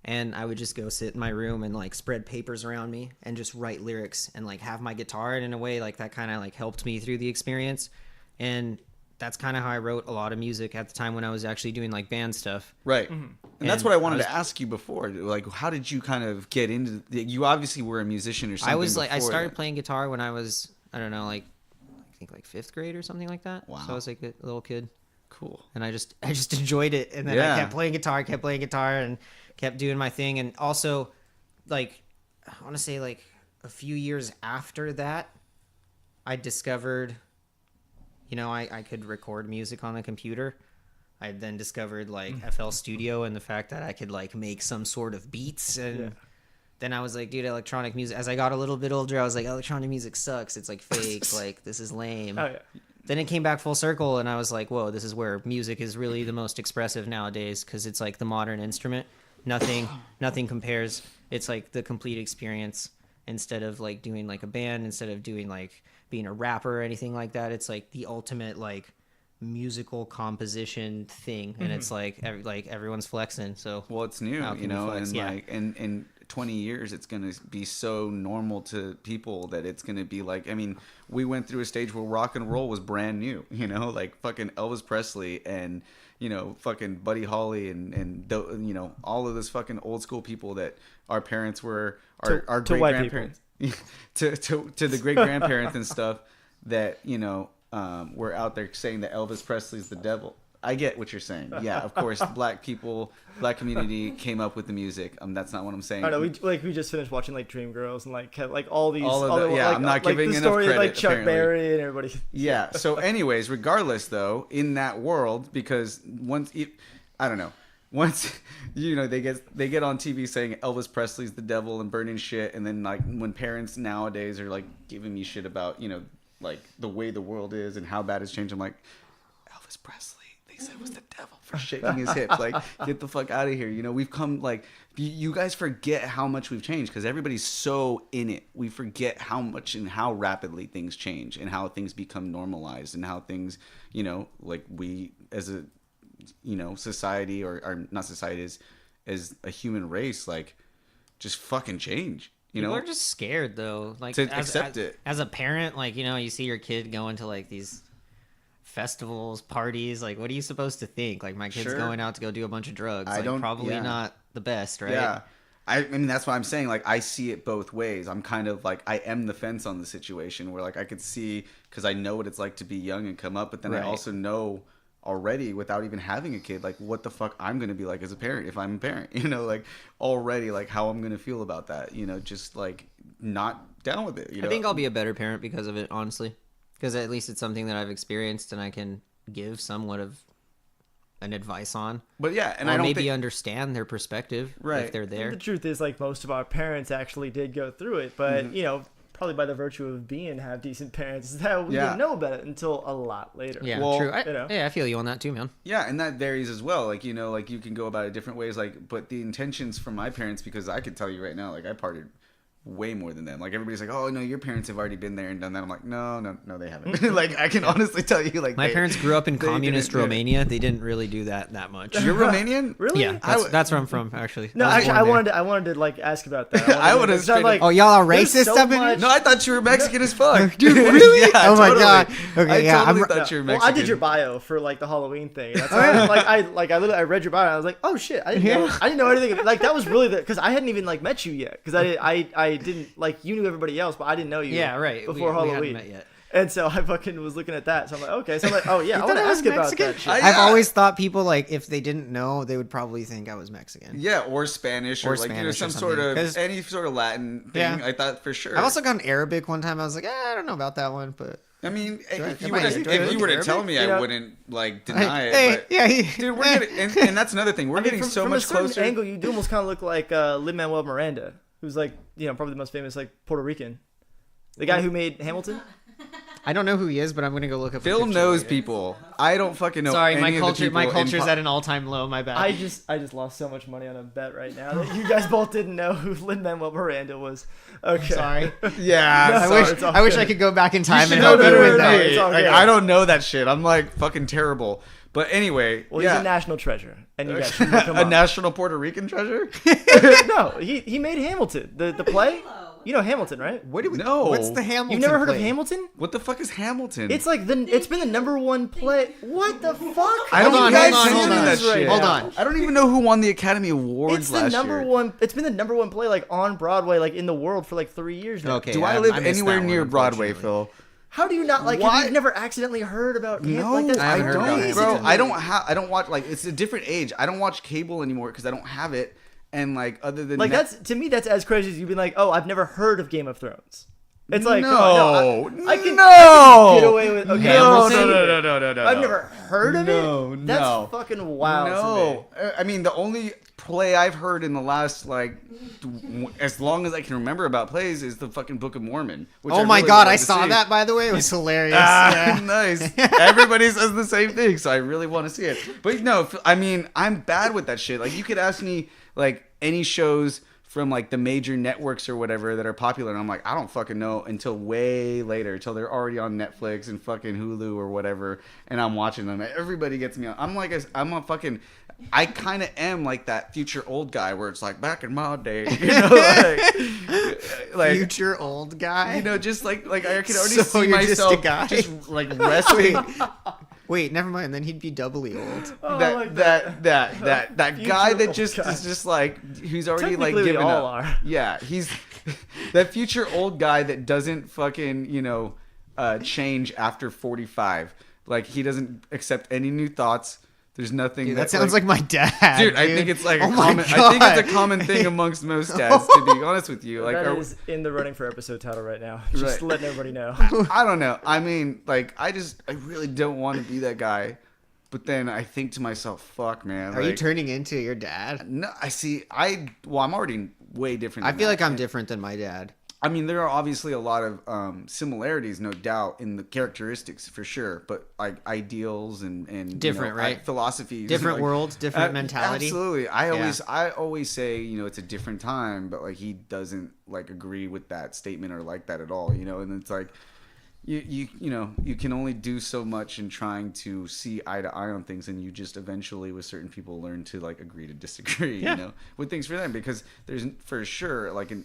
and I would just go sit in my room and like spread papers around me and just write lyrics and like have my guitar, and in a way like that kind of like helped me through the experience, and that's kind of how I wrote a lot of music at the time when I was actually doing like band stuff. Right. Mm-hmm. And that's what I wanted to ask you before. Like, how did you kind of get into you obviously were a musician or something. I started playing guitar when I was, I don't know, like, I think like 5th grade or something like that. Wow. So I was like a little kid. Cool. And I just enjoyed it. And then I kept playing guitar and kept doing my thing. And also, like, I want to say like a few years after that, I discovered, I could record music on the computer. I then discovered like FL Studio and the fact that I could like make some sort of beats, and then I was like, dude, electronic music. As I got a little bit older, I was like, electronic music sucks. It's like fake. Like this is lame. Oh yeah. Then it came back full circle, and I was like, whoa, this is where music is really the most expressive nowadays, because it's like the modern instrument. Nothing compares. It's like the complete experience. Instead of like doing like a band, instead of doing like being a rapper or anything like that, it's like the ultimate like musical composition thing, and it's like everyone's flexing. So well, it's new, flex? And like in 20 years it's gonna be so normal to people that it's gonna be like, I mean, we went through a stage where rock and roll was brand new, like fucking Elvis Presley and fucking Buddy Holly and all of those fucking old school people that our parents were, our great grandparents to the great grandparents and stuff that were out there saying that Elvis Presley's the devil. I get what you're saying. Yeah, of course, black community came up with the music. That's not what I'm saying. I know. We just finished watching like Dreamgirls and like all these. I'm not giving enough credit. Like Chuck apparently. Berry and everybody. Yeah. So, anyways, regardless, though, in that world, because once they get on TV saying Elvis Presley's the devil and burning shit, and then like when parents nowadays are like giving me shit about like the way the world is and how bad it's changed, I'm like, Elvis Presley, they said was the devil for shaking his hips. Like, get the fuck out of here. We've come, like, you guys forget how much we've changed because everybody's so in it. We forget how much and how rapidly things change and how things become normalized and how things, like we as a, society or not society, as a human race, like, just fucking change. People are just scared though, like to accept it. As a parent, like, you see your kid going to like these festivals, parties, like what are you supposed to think? Like my kid's going out to go do a bunch of drugs. Probably not the best, right? Yeah. I mean, that's what I'm saying. Like, I see it both ways. I'm kind of like, I am the fence on the situation where like I could see, because I know what it's like to be young and come up, but then I also know already without even having a kid, like what the fuck I'm gonna be like as a parent if I'm a parent, like already like how I'm gonna feel about that, just like not down with it. I think I'll be a better parent because of it, honestly, because at least it's something that I've experienced and I can give somewhat of an advice on. But yeah, and Or I don't maybe think understand their perspective Right. if they're there. The truth is, like, most of our parents actually did go through it, but you know, probably by the virtue of being have decent parents, is that we Yeah. didn't know about it until a lot later. Yeah, Well, true. you know. Yeah, I feel you on that too, man. Yeah, and that varies as well. Like, you know, like you can go about it different ways. Like, but the intentions from my parents, because I could tell you right now, like I partied way more than them. Like everybody's like, oh no, your parents have already been there and done that. I'm like, no, they haven't. Like I can honestly tell you, like My parents grew up in they communist didn't- Romania. They didn't really do that much. You're Romanian? Really? Yeah, that's where I'm from, actually. No, I was actually, born there. I wanted to like ask about that. I would've because I'm straight up- Oh, y'all are there's racist so up in here? much- No, I thought you were Mexican as fuck. Dude, really? Yeah, Oh my totally. God. Okay, I yeah, totally I'm- thought you were Well, Mexican. I did your bio for like the Halloween thing. That's how, I read your bio. And I was like, oh shit, I didn't know anything. Like that was really because I hadn't even like met you yet. Because I didn't like you knew everybody else, but I didn't know you. Yeah, right. Before we hadn't Halloween. met yet. And so I fucking was looking at that. So I'm like, okay. So I'm like, oh yeah, I thought want to I was ask about Mexican? that shit. I- I've Yeah. always thought people, like, if they didn't know, they would probably think I was Mexican. Yeah, or Spanish, or, Or like Spanish or some sort something. of 'Cause- any sort of Latin thing. Yeah. I thought for sure. I've also gone Arabic one time. I was like, I don't know about that one, but I mean, if am you I- were do I to, if you were to look tell Arabic? me, You I know? wouldn't like deny it. hey, But, yeah, dude, we're getting, and that's another thing. We're I mean, getting from, so from much a certain closer. angle, you do almost kind of look like Lin-Manuel Miranda, who's like, you know, probably the most famous like Puerto Rican, the guy who made Hamilton. I don't know who he is, but I'm gonna go look up. a Phil picture knows later. people. I don't fucking know. Sorry, any my of the culture. My people in culture's po- at an all-time low. My bad. I just lost so much money on a bet right now that you guys both didn't know who Lin-Manuel Miranda was. Okay. Sorry. Yeah, No, I sorry. wish. it's all I wish good. I could go back in time and should help know you better win than that. me. It's all Like, good. I don't know that shit. I'm like fucking terrible. But anyway, Well, he's yeah. a national treasure, and you guys should look him a up. national Puerto Rican treasure? No, he made Hamilton, the play. You know Hamilton, right? What do we? No. What's the Hamilton? You've never heard play? of Hamilton? What the fuck is Hamilton? It's like it's been the number one play. What the fuck? I don't Hold on, pay hold on, attention hold to on. that shit. Hold on. I don't even know who won the Academy Awards It's the last number year. one. It's been the number one play like on Broadway, like in the world for like 3 years now. Okay. Do I live missed anywhere that one, near Broadway, unfortunately. Phil? How do you not like? Why? Have you never accidentally heard about? No, like that's I haven't heard about crazy Hamilton. bro. to me. I don't watch like it's a different age. I don't watch cable anymore because I don't have it. And like other than Like Net- that's to me that's as crazy as you being like, oh, I've never heard of Game of Thrones. It's like no, I can no, get away with okay. no, I'm saying it. no. I've never heard of No, it. That's no. fucking wild. No, To me. I mean the only play I've heard in the last like as long as I can remember about plays is the fucking Book of Mormon. Which Oh I my really god, would I like to saw see. that, by the way. It was hilarious. Ah, Yeah. nice. Everybody says the same thing, so I really want to see it. But no, I mean, I'm bad with that shit. Like, you could ask me, like, any shows from, like, the major networks or whatever that are popular, and I'm like, I don't fucking know until way later, until they're already on Netflix and fucking Hulu or whatever, and I'm watching them. Everybody gets me on. I'm a fucking... I kind of am like that future old guy where it's like, back in my day, you know, like Future old guy. you know, just like I can already So see you're just a myself guy? just like wrestling Wait, never mind. Then he'd be doubly old. Oh, that, like that guy Future that old just guy. is just like he's already like Technically, we given all up. are. Yeah, he's that future old guy that doesn't fucking change after 45. Like he doesn't accept any new thoughts. There's nothing. Dude, that sounds like my dad. Dude, I think it's like Oh a my common. I think it's a God. common thing amongst most dads. To be honest with you, like That are- is in the running for episode title right now. Just Right. letting everybody know. I don't know. I mean, like, I really don't want to be that guy. But then I think to myself, fuck, man. Are you like, turning into your dad? No, I see. I'm already way different. I than feel that. like I'm different than my dad. I mean, there are obviously a lot of similarities, no doubt, in the characteristics for sure. But like ideals and Different, right? Philosophies, Different like, world, different mentality. Absolutely. I always say, it's a different time, but like he doesn't like agree with that statement or like that at all, and it's like you can only do so much in trying to see eye to eye on things, and you just eventually with certain people learn to like agree to disagree, with things for them, because there's for sure like an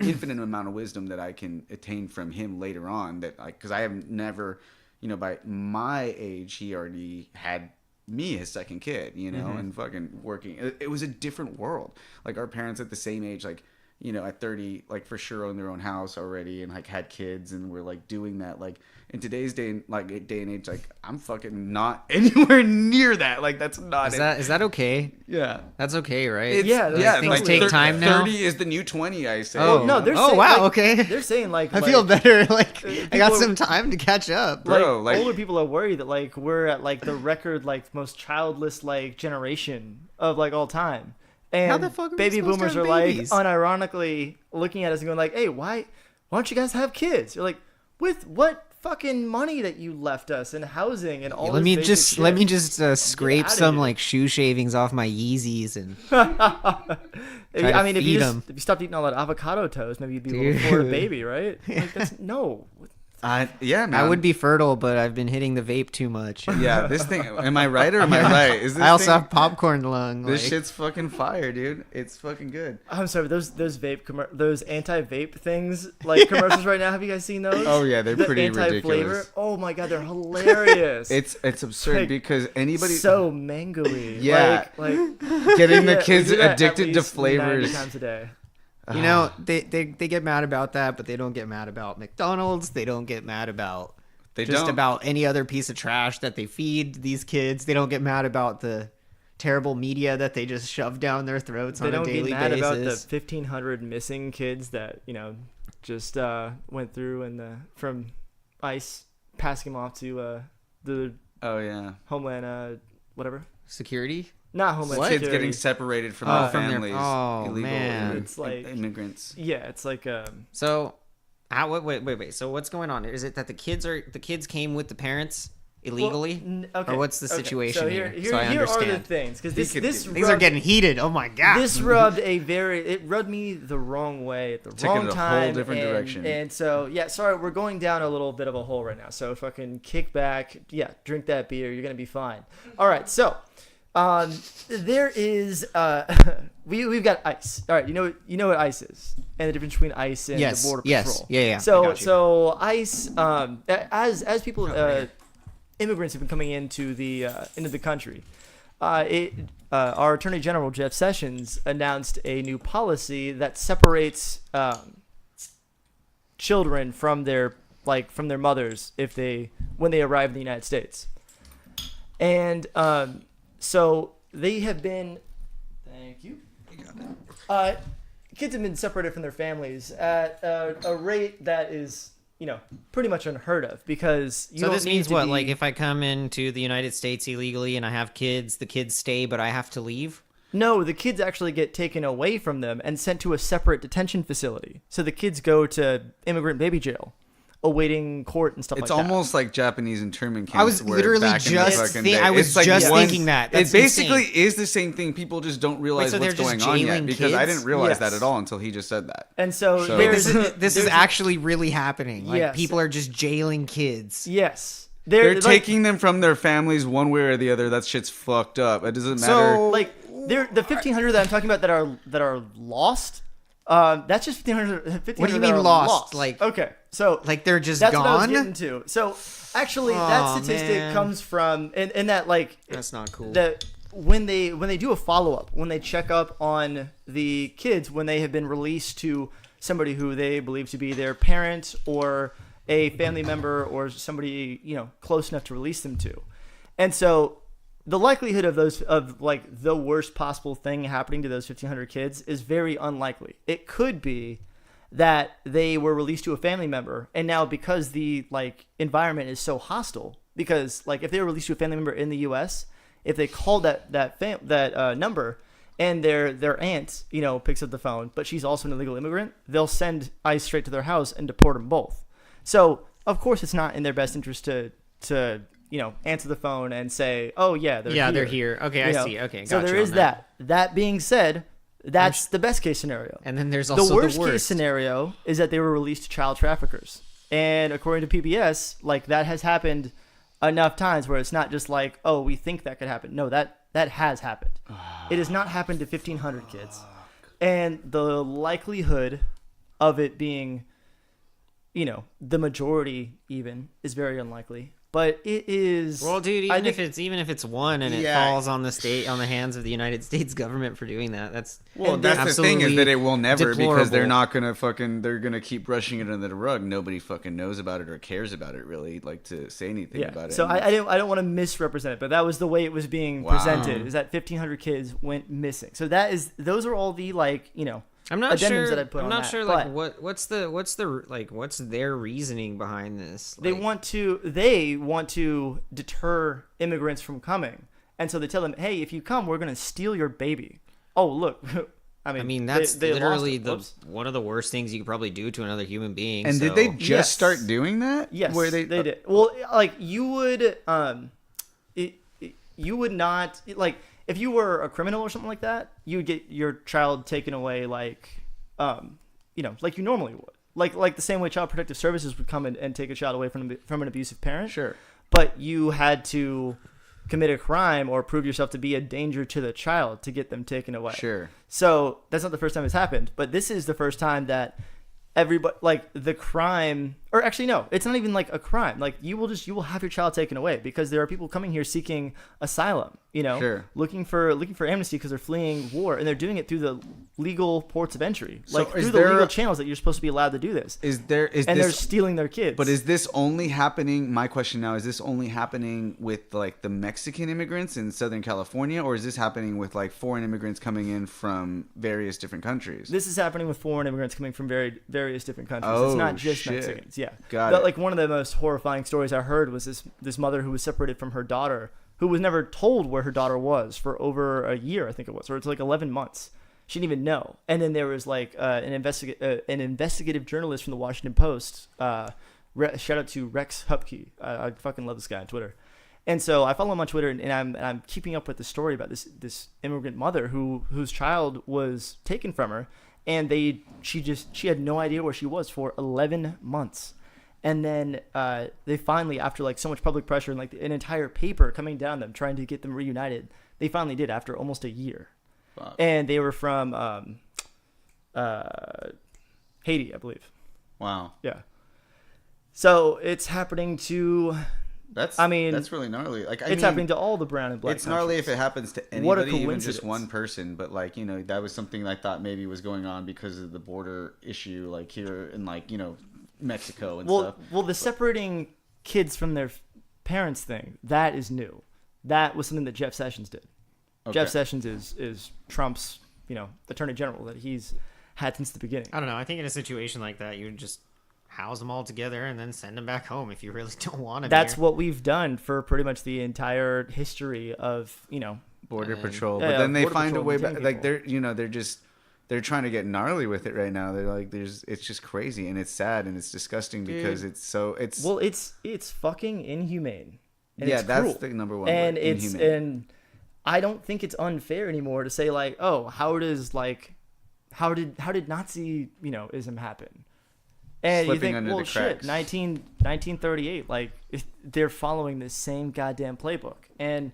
infinite amount of wisdom that I can attain from him later on, that because I have never, by my age he already had me his second kid, and fucking working. It was a different world. Like our parents at the same age, like you know, at 30, like for sure own their own house already and like had kids and were like doing that. Like in today's day and age, like I'm fucking not anywhere near that. Like that's not Is that okay? Yeah. That's okay, right? It's, Yeah, Like, things like take time now. 30 is the new 20, I say. Oh, no, they're oh saying, wow, like, okay. They're saying like I feel better. Like I got people- some time to catch up. Bro, like- older people are worried that like we're at like the record like most childless like generation of like all time. And How the fuck are we baby supposed to boomers have are babies? like unironically looking at us and going like, "Hey, why don't you guys have kids?" You're like, "With what fucking money that you left us and housing and all Let this me basic just shit?" let me just scrape outta some here. like shoe shavings off my Yeezys and I to mean, if feed you 'em. if you stopped eating all that avocado toast, maybe you'd be able to Dude. afford a baby, right? Like, that's no. Yeah, man. I would be fertile, but I've been hitting the vape too much. Yeah, this thing. Am I right or am I right? Is this I also thing, have popcorn lung. This like- shit's fucking fire, dude. It's fucking good. I'm sorry, those those anti-vape things like commercials right now. Have you guys seen those? Oh, yeah, they're The pretty anti-flavor? ridiculous. Oh my god, they're hilarious. It's absurd Like, because anybody so mangoey. Yeah. like getting the yeah, we kids do that at addicted to least 90 flavors. times a day. You know, they get mad about that, but they don't get mad about McDonald's. They don't get mad about They just don't. about any other piece of trash that they feed these kids. They don't get mad about the terrible media that they just shove down their throats They on a don't get daily mad about the basis. 1,500 missing kids that just went through and from ICE passing them off to the Oh yeah, Homeland whatever. Security? Not Homeland kids Security. getting separated from Oh, their from their- families. oh, illegal man. It's like- immigrants. Yeah, it's like So, wait. So what's going on? Is it that the kids came with the parents illegally? okay. Or what's the okay. situation So here? here So I are the understand. things because These this Things are getting heated. Oh my god. this rubbed me the wrong way at the Took it wrong in a whole time. different and, direction. And so yeah, sorry, we're going down a little bit of a hole right now. So fucking kick back, drink that beer, you're gonna be fine. All right, so there is we've got ICE. All right, you know what ICE is and the difference between ICE and Yes, the Border yes. Patrol. Yeah, I So got you. so ICE as people immigrants have been coming into the country. Our Attorney General Jeff Sessions announced a new policy that separates children from their mothers when they arrive in the United States, and so they have been. Thank you. Kids have been separated from their families at a rate that is pretty much unheard of because you So don't this need means to what? be- Like if I come into the United States illegally and I have kids, the kids stay, but I have to leave? No, the kids actually get taken away from them and sent to a separate detention facility. So the kids go to immigrant baby jail, awaiting court and stuff It's like that. almost like Japanese internment camps. I was where literally back in the just fucking think- day- I was it's like just one- thinking that. It That's basically insane. is the same thing. People just don't realize so they're what's just going on yet jailing because I kids? didn't realize Yes. that at all until he just said that. And so So- Wait, there's this is there's- actually really happening. Like Yes. people are just jailing kids. yes. They're like, taking them from their families one way or the other. That shit's fucked up. It doesn't matter. So like they're the 1,500 that I'm talking about that are lost. That's just 1,500. What do you that mean are lost? Like- okay, so like they're just that's what I was gone? getting to. So actually, that Aw, statistic man. comes from and that like That's not cool. that when they do a follow-up, when they check up on the kids when they have been released to somebody who they believe to be their parent or a family member or somebody close enough to release them to. And so the likelihood of the worst possible thing happening to those 1,500 kids is very unlikely. It could be that they were released to a family member, and now because the environment is so hostile, because if they were released to a family member in the U.S., if they called that number and their aunt picks up the phone, but she's also an illegal immigrant, they'll send ICE straight to their house and deport them both. So of course it's not in their best interest to answer the phone and say, oh yeah, they're here. Okay, I see. Okay, so gotcha there is on that. That being said, that's the best case scenario. And then there's also The worst case scenario is that they were released to child traffickers. And according to PBS, that has happened enough times where it's not just oh, we think that could happen. No, that has happened. It has not happened to 1,500 kids. And the likelihood of it being, the majority even is very unlikely. but it is. Well, dude, I even think- if it's one and it Yeah. falls on the hands of the United States government for doing that, that's Well, And that's the thing is that it will never because they're deplorable. not gonna they're gonna keep brushing it under the rug. Nobody fucking knows about it or cares about it really, like to say anything Yeah. about it. So And I don't want to misrepresent it, but that was the way it was being Wow. presented. Is that 1,500 kids went missing? So those are all the I'm not addendums sure. that I put I'm on not that, sure. Like, but- what's their reasoning behind this? They Like, want to deter immigrants from coming, and so they tell them, "Hey, if you come, we're gonna steal your baby." Oh, look, I mean, that's they lost literally it. the Whoops. one of the worst things you could probably do to another human being. and so. did they just Yes. start doing that? Yes, Where they did. Well, like you would, you would not like if you were a criminal or something like that, you would get your child taken away like like you normally would. Like the same way Child Protective Services would come and take a child away from an abusive parent. Sure. But you had to commit a crime or prove yourself to be a danger to the child to get them taken away. Sure. So that's not the first time it's happened, but this is the first time that everybody like the crime, or actually no, it's not even like a crime. Like you will have your child taken away because there are people coming here seeking asylum, Sure. looking for amnesty because they're fleeing war, and they're doing it through the legal ports of entry, So like is through the there- legal channels that you're supposed to be allowed to do this. Is And they're this stealing their kids. But is this only happening? My question now is: this only happening with like the Mexican immigrants in Southern California, or is this happening with like foreign immigrants coming in from various different countries? This is happening with foreign immigrants coming from various different countries. Oh, It's not just shit. Mexicans. Yeah. Got it. Like one of the most horrifying stories I heard was this mother who was separated from her daughter, who was never told where her daughter was for over a year, I think it was, or it's like 11 months. She didn't even know. And then there was like an investigative journalist from the Washington Post. Shout out to Rex Hupke. I fucking love this guy on Twitter. And so I follow him on Twitter, and I'm keeping up with the story about this immigrant mother whose child was taken from her, and she had no idea where she was for 11 months. And then they finally, after like so much public pressure and like an entire paper coming down them trying to get them reunited, they finally did after almost a year. Fuck. And they were from Haiti, I believe. Wow. Yeah. So it's happening to That's really gnarly. Like it's happening to all the brown and black. It's gnarly if countries. it happens to What a anybody, even just coincidence. one person. But like that was something I thought maybe was going on because of the border issue, like here in like Mexico and stuff. Well, the separating kids from their parents thing, that is new. That was something that Jeff Sessions did. Okay. Jeff Sessions is Trump's, attorney general that he's had since the beginning. I don't know. I think in a situation like that, you would just house them all together and then send them back home if you really don't want them. That's what we've done for pretty much the entire history of, Border Patrol, Yeah, but then they Border find a Patrol way detaining back. Like people. they're trying to get gnarly with it right now. They're like, it's just crazy and it's sad and it's disgusting because well, it's fucking inhumane. And yeah, it's that's cruel. the number one. And word, it's inhumane. and I don't think it's unfair anymore to say like, oh, how did Nazi ism happen? And Slipping you think, under well, the shit, cracks. 1938, like they're following the same goddamn playbook. And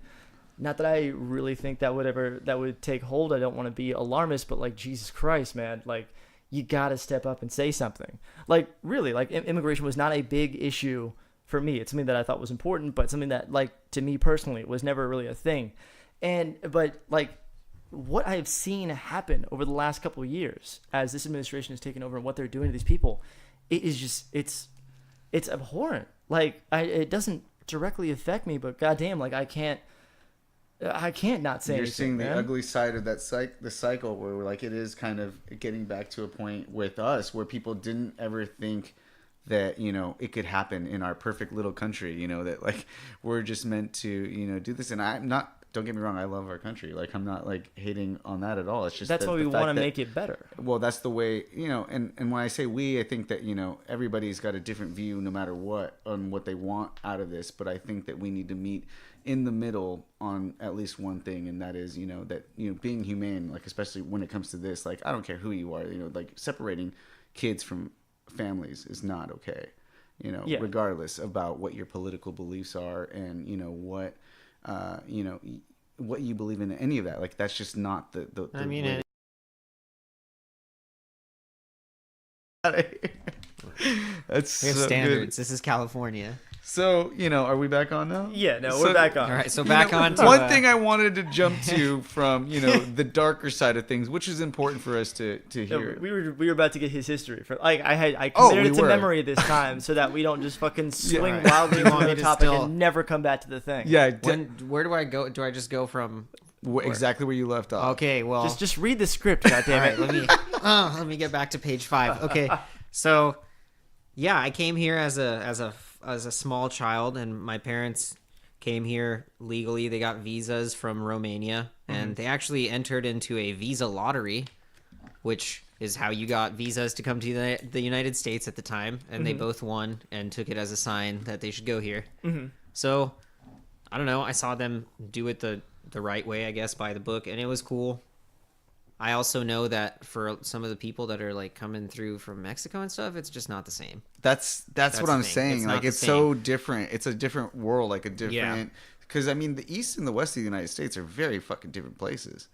not that I really think that would take hold. I don't want to be alarmist, but like Jesus Christ, man, like you gotta step up and say something. Like really, like immigration was not a big issue for me. It's something that I thought was important, but something that like to me personally was never really a thing. But like what I've seen happen over the last couple of years as this administration has taken over and what they're doing to these people, it is just it's abhorrent. Like it doesn't directly affect me, but goddamn, like I can't not say You're anything, seeing the man. ugly side of that the cycle where we're like it is kind of getting back to a point with us where people didn't ever think that it could happen in our perfect little country, that like we're just meant to do this. And I'm not, don't get me wrong, I love our country, like I'm not like hating on that at all. It's just That's why we the want to fact that- make it better. well, that's the way, and when I say we, I think that, everybody's got a different view no matter what on what they want out of this. But I think that we need to meet in the middle on at least one thing. And that is, being humane, like, especially when it comes to this, like, I don't care who you are, like separating kids from families is not okay, Yeah. regardless about what your political beliefs are and, what, what you believe in, any of that. Like, that's just not the I mean, way. That's we have so standards. good. This is California. So, are we back on now? Yeah, no, So- we're back on. All right, so back on to one thing I wanted to jump to from the darker side of things, which is important for us to No, hear. we were about to get his history for I Oh, committed we it to were. memory this time so that we don't just fucking swing Alright. wildly You want on me the to topic still- and never come back to the thing. Yeah, where do I go? Do I just go from? exactly where you left off. Okay, well, Just read the script, all goddammit. right, let me get back to page 5. Okay, so yeah, I came here as a small child, and my parents came here legally. They got visas from Romania, and they actually entered into a visa lottery, which is how you got visas to come to the United States at the time. And they both won and took it as a sign that they should go here. So I don't know. I saw them do it the right way, I guess, by the book, and it was cool. I also know that for some of the people that are like coming through from Mexico and stuff, it's just not the same. That's what the I'm thing. saying. It's not Like the it's so different. It's a different world, like a different. Because I mean, the East and the West of the United States are very fucking different places.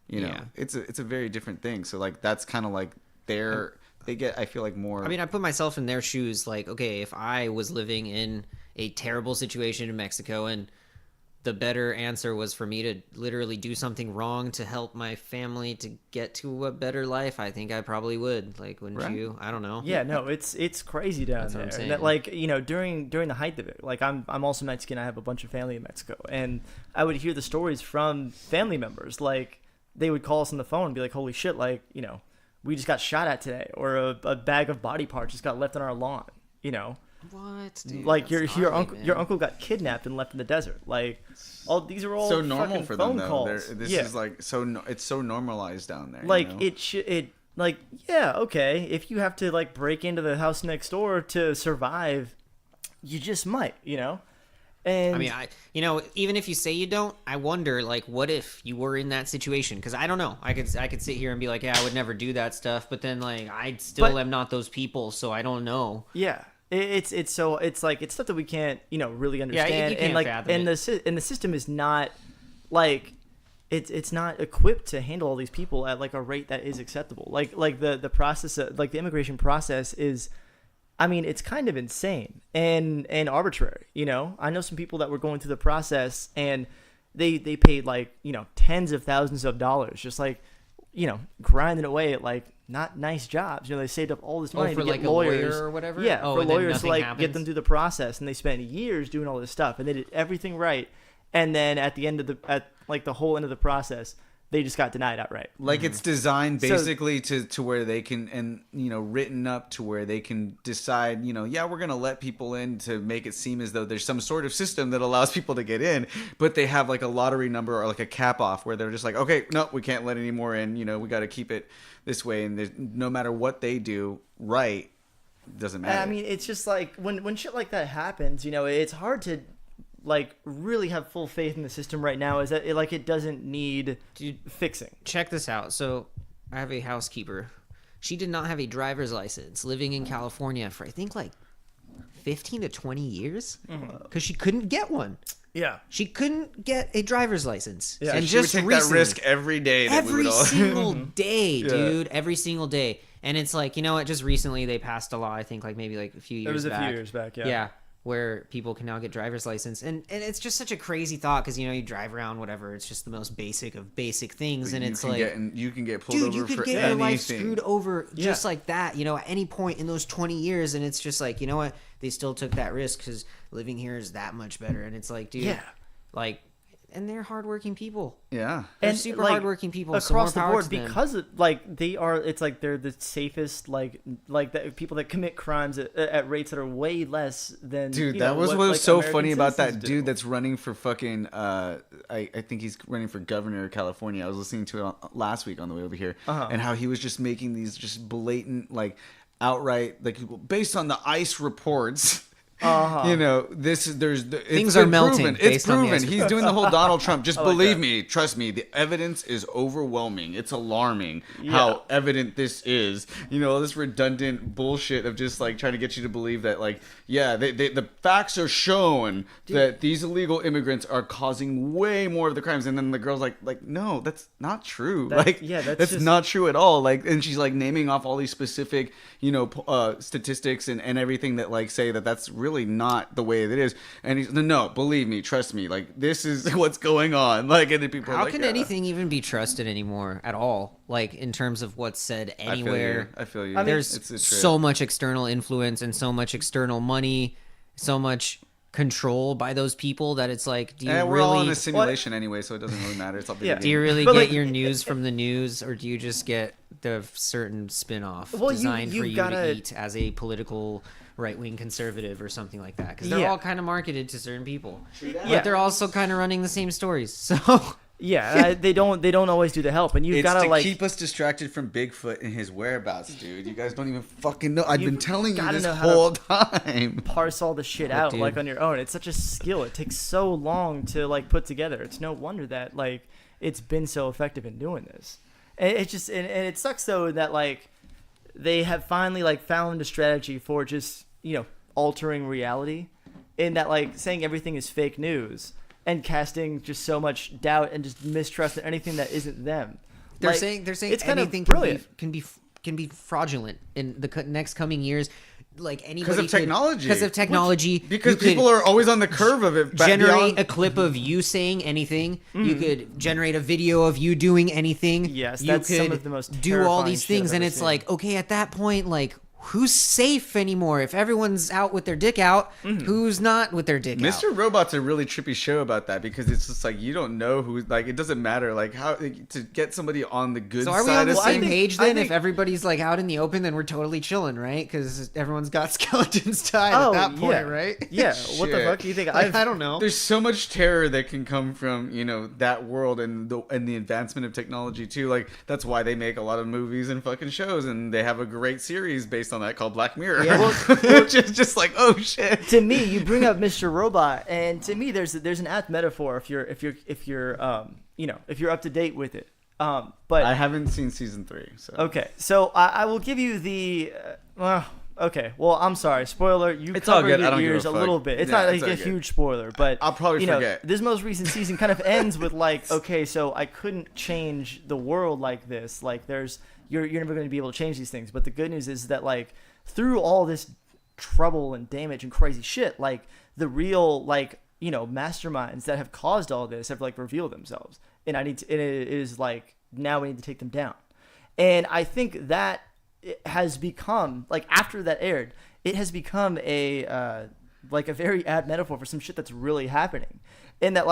Yeah. It's a very different thing. So like that's kind of like they get. I feel like more. I mean, I put myself in their shoes. Like, okay, if I was living in a terrible situation in Mexico and the better answer was for me to literally do something wrong to help my family to get to a better life, I think I probably would. Like, wouldn't Right. you? I don't know. Yeah, no, it's crazy down That's what there. I'm And that, saying. like, during the height of it, like I'm also Mexican. I have a bunch of family in Mexico, and I would hear the stories from family members. Like they would call us on the phone and be like, "Holy shit! Like we just got shot at today, or a bag of body parts just got left on our lawn." What? Dude, Like that's your gnarly, uncle man. your uncle got kidnapped and left in the desert. Like all these are all so normal fucking for them phone though. calls. This Yeah. is like it's so normalized down there. Like you know? it like yeah, okay, if you have to like break into the house next door to survive, you just might. And I mean, even if you say you don't, I wonder, like, what if you were in that situation? Because I don't know. I could sit here and be like, yeah, I would never do that stuff, but then like I still But- am not those people, so I don't know. yeah, it's like it's stuff that we can't really understand. you can't and like fathom and the system is not like it's not equipped to handle all these people at like a rate that is acceptable. Like the process like the immigration process is, I mean, it's kind of insane and arbitrary. I know some people that were going through the process and they paid like tens of thousands of dollars just like grinding away at like not nice jobs. They saved up all this money for to get like a lawyers lawyer or whatever? Yeah, Oh, for and then lawyers to nothing like happens? get them through the process, and they spent years doing all this stuff, and they did everything right, and then at the end of the whole end of the process, they just got denied outright. Like it's designed So- basically to where they can, and written up to where they can decide, yeah, we're gonna let people in to make it seem as though there's some sort of system that allows people to get in, but they have like a lottery number or like a cap off where they're just like, okay, no, we can't let any more in. We got to keep it this way, and no matter what they do, right, doesn't matter. I mean, it's just like when shit like that happens, it's hard to like really have full faith in the system right now. Is that it doesn't need fixing. Check this out. So I have a housekeeper. She did not have a driver's license living in California for I think like 15 to 20 years because she couldn't get one. Yeah. She couldn't get a driver's license. Yeah. And she would just take recently, that risk every day. That we every would all... single day, dude. Every single day. And it's like, what? Just recently they passed a law, I think like maybe like a few years back. It was a few years back, yeah. Yeah. Where people can now get driver's license. And it's just such a crazy thought because, you drive around, whatever. It's just the most basic of basic things. And it's like, you can get pulled dude, over you could for get anything. your life screwed over just Yeah. like that, at any point in those 20 years. And it's just like, you know what? They still took that risk because living here is that much better. And it's like, dude, Yeah. like, and they're hardworking people. Yeah. They're And super like, hardworking people. across so more the power board to them. because it's like they're the safest like the people that commit crimes at rates that are way less than Dude, that was what was like, so American funny about that citizens dude do. that's running for fucking I think he's running for governor of California. I was listening to it last week on the way over here, and how he was just making these just blatant like outright like based on the ICE reports. Things Things are melting It's based on the proven. ICE He's doing the whole Donald Trump. Just believe that. me, trust me. The evidence is overwhelming. It's alarming how evident this is. All this redundant bullshit of just like trying to get you to believe that like, yeah, the facts are showing that these illegal immigrants are causing way more of the crimes. And then the girl's like, no, that's not true. That's just not true at all. Like, and she's like naming off all these specific, statistics and everything that like say that that's really not the way it is. And he's no, believe me, trust me, like this is what's going on. Like, and then people are How like, can anything even be trusted anymore at all? Like in terms of what's said anywhere. I feel you. I mean, There's it's a trip. so much external influence and so much external money, so much control by those people that it's like, do you And we're really all in a simulation anyway, so it doesn't really matter. It's all video do you really But, get like- your news from the news, or do you just get the certain spin-off Well, designed you for you gotta- to eat as a political right-wing conservative or something like that? Because they're Yeah. all kind of marketed to certain people, Yeah. but they're also kind of running the same stories. So Yeah, they don't always do the help, and you've It's got to like keep us distracted from Bigfoot and his whereabouts, dude. You guys don't even fucking know. I've You've been telling you gotta this know how to- whole time. parse all the shit out dude. like on your own. It's such a skill. It takes so long to like put together. It's no wonder that like it's been so effective in doing this. And it's just and it sucks though that like they have finally like found a strategy for just altering reality, in that like saying everything is fake news and casting just so much doubt and just mistrust in anything that isn't them. they're Like, saying it's kind of anything brilliant. can be fraudulent in the next coming years. Like anybody Because of technology. Because of technology. Because you could people are always on the curve of it. generate a clip of you saying anything. You could generate a video of you doing anything. Yes, you that's could some of the most do all terrifying these shit things, I've and ever it's seen. like, okay, at that point, like, who's safe anymore? If everyone's out with their dick out, who's not with their dick out? Mr. Robot's a really trippy show about that, because it's just like you don't know who, like, it doesn't matter, like, how to get somebody on the good So are we side on the of same things. page I then? think- If everybody's like out in the open, then we're totally chilling, right? Because everyone's got skeletons tied Oh, at that point, yeah. right? Yeah, what the Shit. fuck do you think? Like, I don't know. There's so much terror that can come from that world and the advancement of technology too. Like that's why they make a lot of movies and fucking shows, and they have a great series based on that called Black Mirror. Yeah, which is just like, oh shit. To me, you bring up Mr. Robot, and to me, there's an apt metaphor if you're up to date with it. But I haven't seen season 3, so okay, so I will give you the. Okay, well, I'm sorry. Spoiler, you It's all covered good. I your don't give ears a a fuck. little bit. It's Yeah, not it's like a all good. huge spoiler, but I'll probably forget. This most recent season kind of ends with like, okay, so I couldn't change the world like this. Like, you're never going to be able to change these things. But the good news is that like through all this trouble and damage and crazy shit, like the real masterminds that have caused all this have like revealed themselves, and it is like now we need to take them down. And I think that it has become like after that aired, it has become a very apt metaphor for some shit that's really happening, and that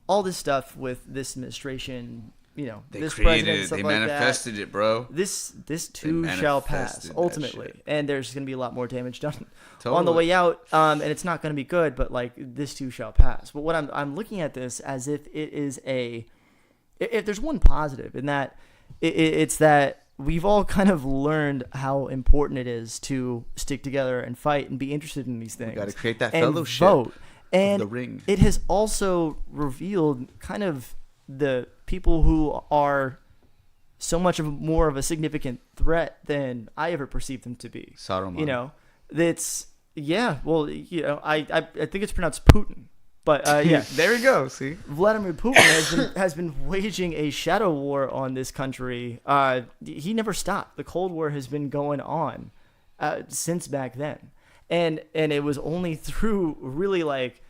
all this stuff with this administration, they this created president, it. stuff They like manifested it, bro. this too shall pass manifested that ultimately, shit. and there's going to be a lot more damage done on the Totally. way out, and it's not going to be good. But like this too shall pass. But what I'm looking at this as if it is if there's one positive in that, it's that we've all kind of learned how important it is to stick together and fight and be interested in these things. Got to create that and fellowship. vote. And the ring. it has also revealed kind of the people who are so much more of a significant threat than I ever perceived them to be. Saruman. That's well, I think it's pronounced Putin, but yeah, There we go. See, Vladimir Putin has been waging a shadow war on this country. He never stopped. The Cold War has been going on since back then, and it was only through really like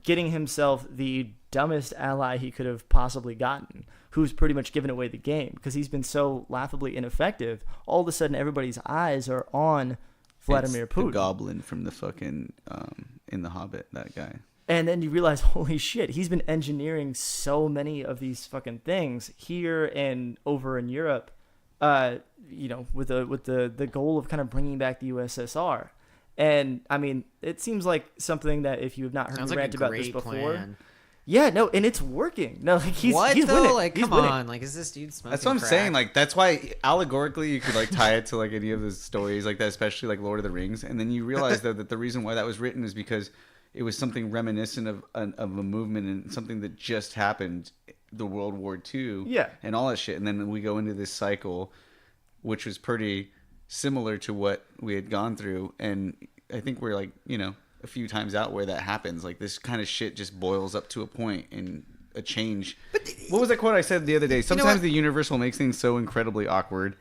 getting himself the dumbest ally he could have possibly gotten, who's pretty much given away the game because he's been so laughably ineffective. All of a sudden, everybody's eyes are on Vladimir It's Putin. the goblin from the fucking in the Hobbit. That guy. And then you realize, holy shit, he's been engineering so many of these fucking things here and over in Europe, with the goal of kind of bringing back the USSR. And I mean, it seems like something that if you have not heard Sounds me like rant a about this great before, plan. yeah, no, and it's working. No, like he's What he's though? winning. Like, He's come winning. on! Like, is this dude smoking That's what I'm crack? saying. Like, that's why allegorically you could like tie it to like any of the stories like that, especially like Lord of the Rings, and then you realize that the reason why that was written is because it was something reminiscent of a movement and something that just happened, the World War II, Yeah. and all that shit, and then we go into this cycle, which was pretty similar to what we had gone through, and I think we're like a few times out where that happens. Like this kind of shit just boils up to a point and a change. What was that quote I said the other day? Sometimes what? the universe will make things so incredibly awkward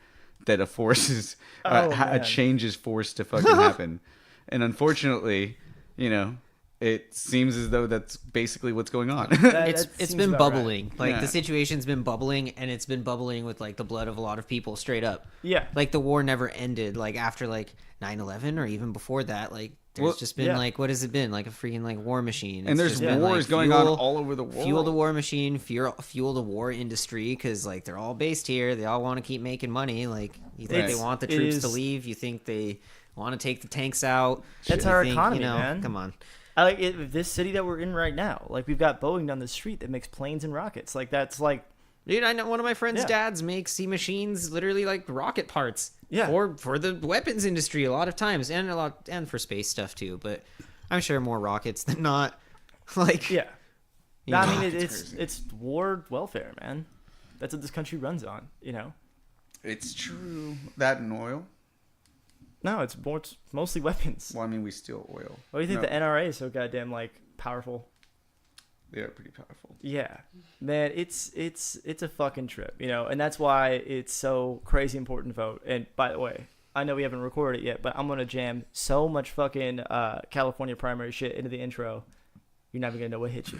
that a force is a man. change is forced to fucking happen. And unfortunately, you know, it seems as though that's basically what's going on. It's seems been about right. bubbling. Like Yeah. the situation's been bubbling, and it's been bubbling with like the blood of a lot of people straight up. Yeah. Like the war never ended. Like after like 9/11 or even before that, like there's Well, just been yeah. like what has it been? Like a freaking like war machine. And It's there's just been, wars like, going on all over the world. Fuel the war machine, fuel the war industry, because like they're all based here. They all want to keep making money. Like you think Right. they want the It troops to is- leave? You think they want to take the tanks out? That's You our think, economy, you know, man. Come on. I like it, this city that we're in right now. Like we've got Boeing down the street that makes planes and rockets. Like that's like Dude, I know one of my friends' Yeah. dads makes machines, literally like rocket parts. Yeah. For the weapons industry a lot of times, and for space stuff too. But I'm sure more rockets than not. Like yeah. you No, I know. mean it's war welfare, man. That's what this country runs on. You know. It's true. That and oil. No, it's mostly weapons. Well, I mean, we steal oil. Why do you think No, the NRA is so goddamn like powerful? They are pretty powerful. Yeah, man, it's a fucking trip, you know, and that's why it's so crazy important to vote. And by the way, I know we haven't recorded it yet, but I'm gonna jam so much fucking California primary shit into the intro. You're not even gonna know what hit you.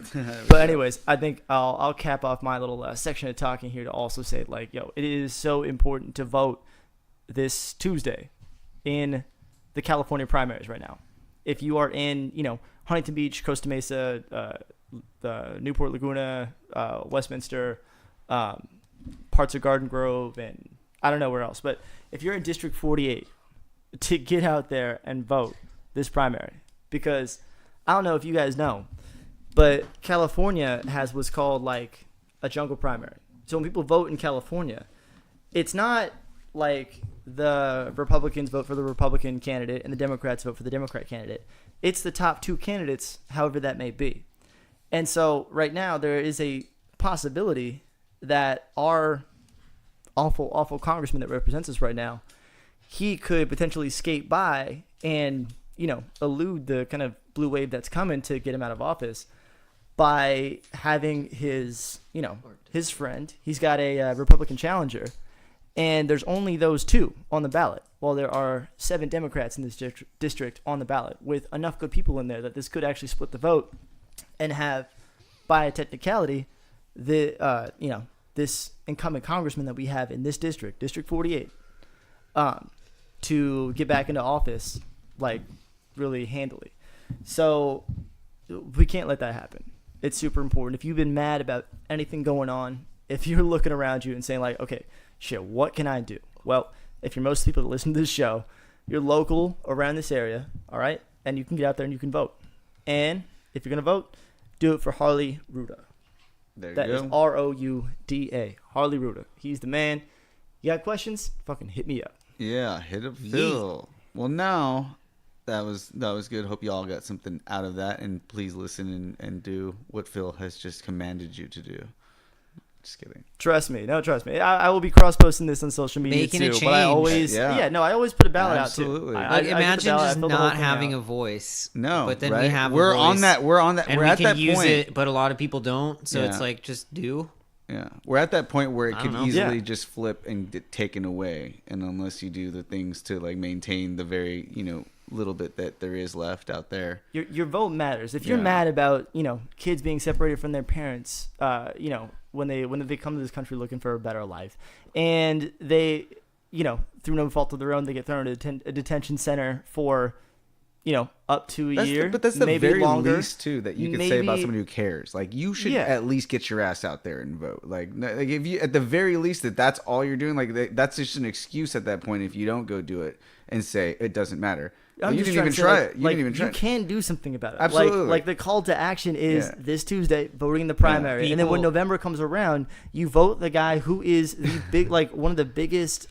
But anyways, I think I'll cap off my little section of talking here to also say like, yo, it is so important to vote this Tuesday in the California primaries right now. If you are in, you know, Huntington Beach, Costa Mesa, the Newport Laguna, Westminster, parts of Garden Grove, and I don't know where else. But if you're in District 48, to get out there and vote this primary, because I don't know if you guys know, but California has what's called like a jungle primary. So when people vote in California, it's not like the Republicans vote for the Republican candidate and the Democrats vote for the Democrat candidate. It's the top two candidates, however that may be. And so right now there is a possibility that our awful congressman that represents us right now, he could potentially skate by and, you know, elude the kind of blue wave that's coming to get him out of office by having his, you know, his friend. He's got a Republican challenger, and there's only those two on the ballot. While there are 7 Democrats in this district on the ballot, with enough good people in there that this could actually split the vote and have, by a technicality, the you know, this incumbent congressman that we have in this district, District 48, to get back into office, like, really handily. So we can't let that happen. It's super important. If you've been mad about anything going on, if you're looking around you and saying like, okay, shit, what can I do? Well, if you're most people that listen to this show, you're local around this area, all right? And you can get out there and you can vote. And if you're going to vote, do it for Harley Ruda. There you That go. is Rouda. Harley Ruda. He's the man. You got questions? Fucking hit me up. Yeah, hit up Phil. Well, now that was good. Hope you all got something out of that, and please listen and do what Phil has just commanded you to do. Just kidding. Trust me. No, trust me. I will be cross-posting this on social media Making too. a But I change. always, Yeah. I always put a ballot Absolutely. out too. Like, I get the imagine ballot, I just fill the whole not thing having out. a voice. No, but then right? we have. We're a on voice, that. We're on that. and We're we at can that use point. it, but a lot of people don't. So it's Yeah. like just do. Yeah, we're at that point where it I could don't know. easily Yeah. just flip and get taken away, and unless you do the things to like maintain the very little bit that there is left out there. Your vote matters. If you're Yeah. mad about kids being separated from their parents, when they come to this country looking for a better life, and they, through no fault of their own, they get thrown into a detention center for, up to a year. But that's the maybe very longer. least too that you could say about Maybe- somebody who cares. Like you should Yeah. at least get your ass out there and vote. Like if you at the very least that's all you're doing. Like that's just an excuse at that point if you don't go do it and say it doesn't matter. I'm You just didn't trying even to say, try like- it. You like, didn't even try You it. can do something about it. Absolutely. Like the call to action is Yeah. this Tuesday, voting in the primary, and then when People- November comes around, you vote the guy who is the big, like one of the biggest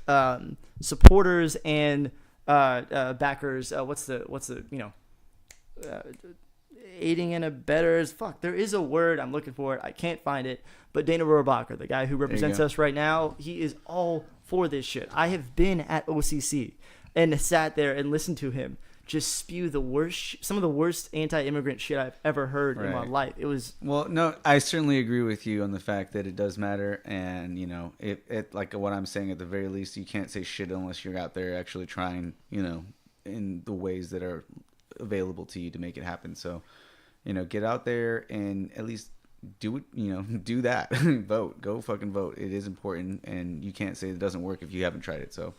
supporters and backers. What's the aiding and abettors. Fuck, there is a word I'm looking for it. I can't find it. But Dana Rohrabacher, the guy who represents go. us right now, he is all for this shit. I have been at OCC and sat there and listened to him just spew the worst, some of the worst anti-immigrant shit I've ever heard in my Right. life. It was Well, no, I certainly agree with you on the fact that it does matter, and it like what I'm saying at the very least, you can't say shit unless you're out there actually trying, in the ways that are available to you to make it happen. So, get out there and at least do it, do that. Vote. Go fucking vote. It is important, and you can't say it doesn't work if you haven't tried it. So,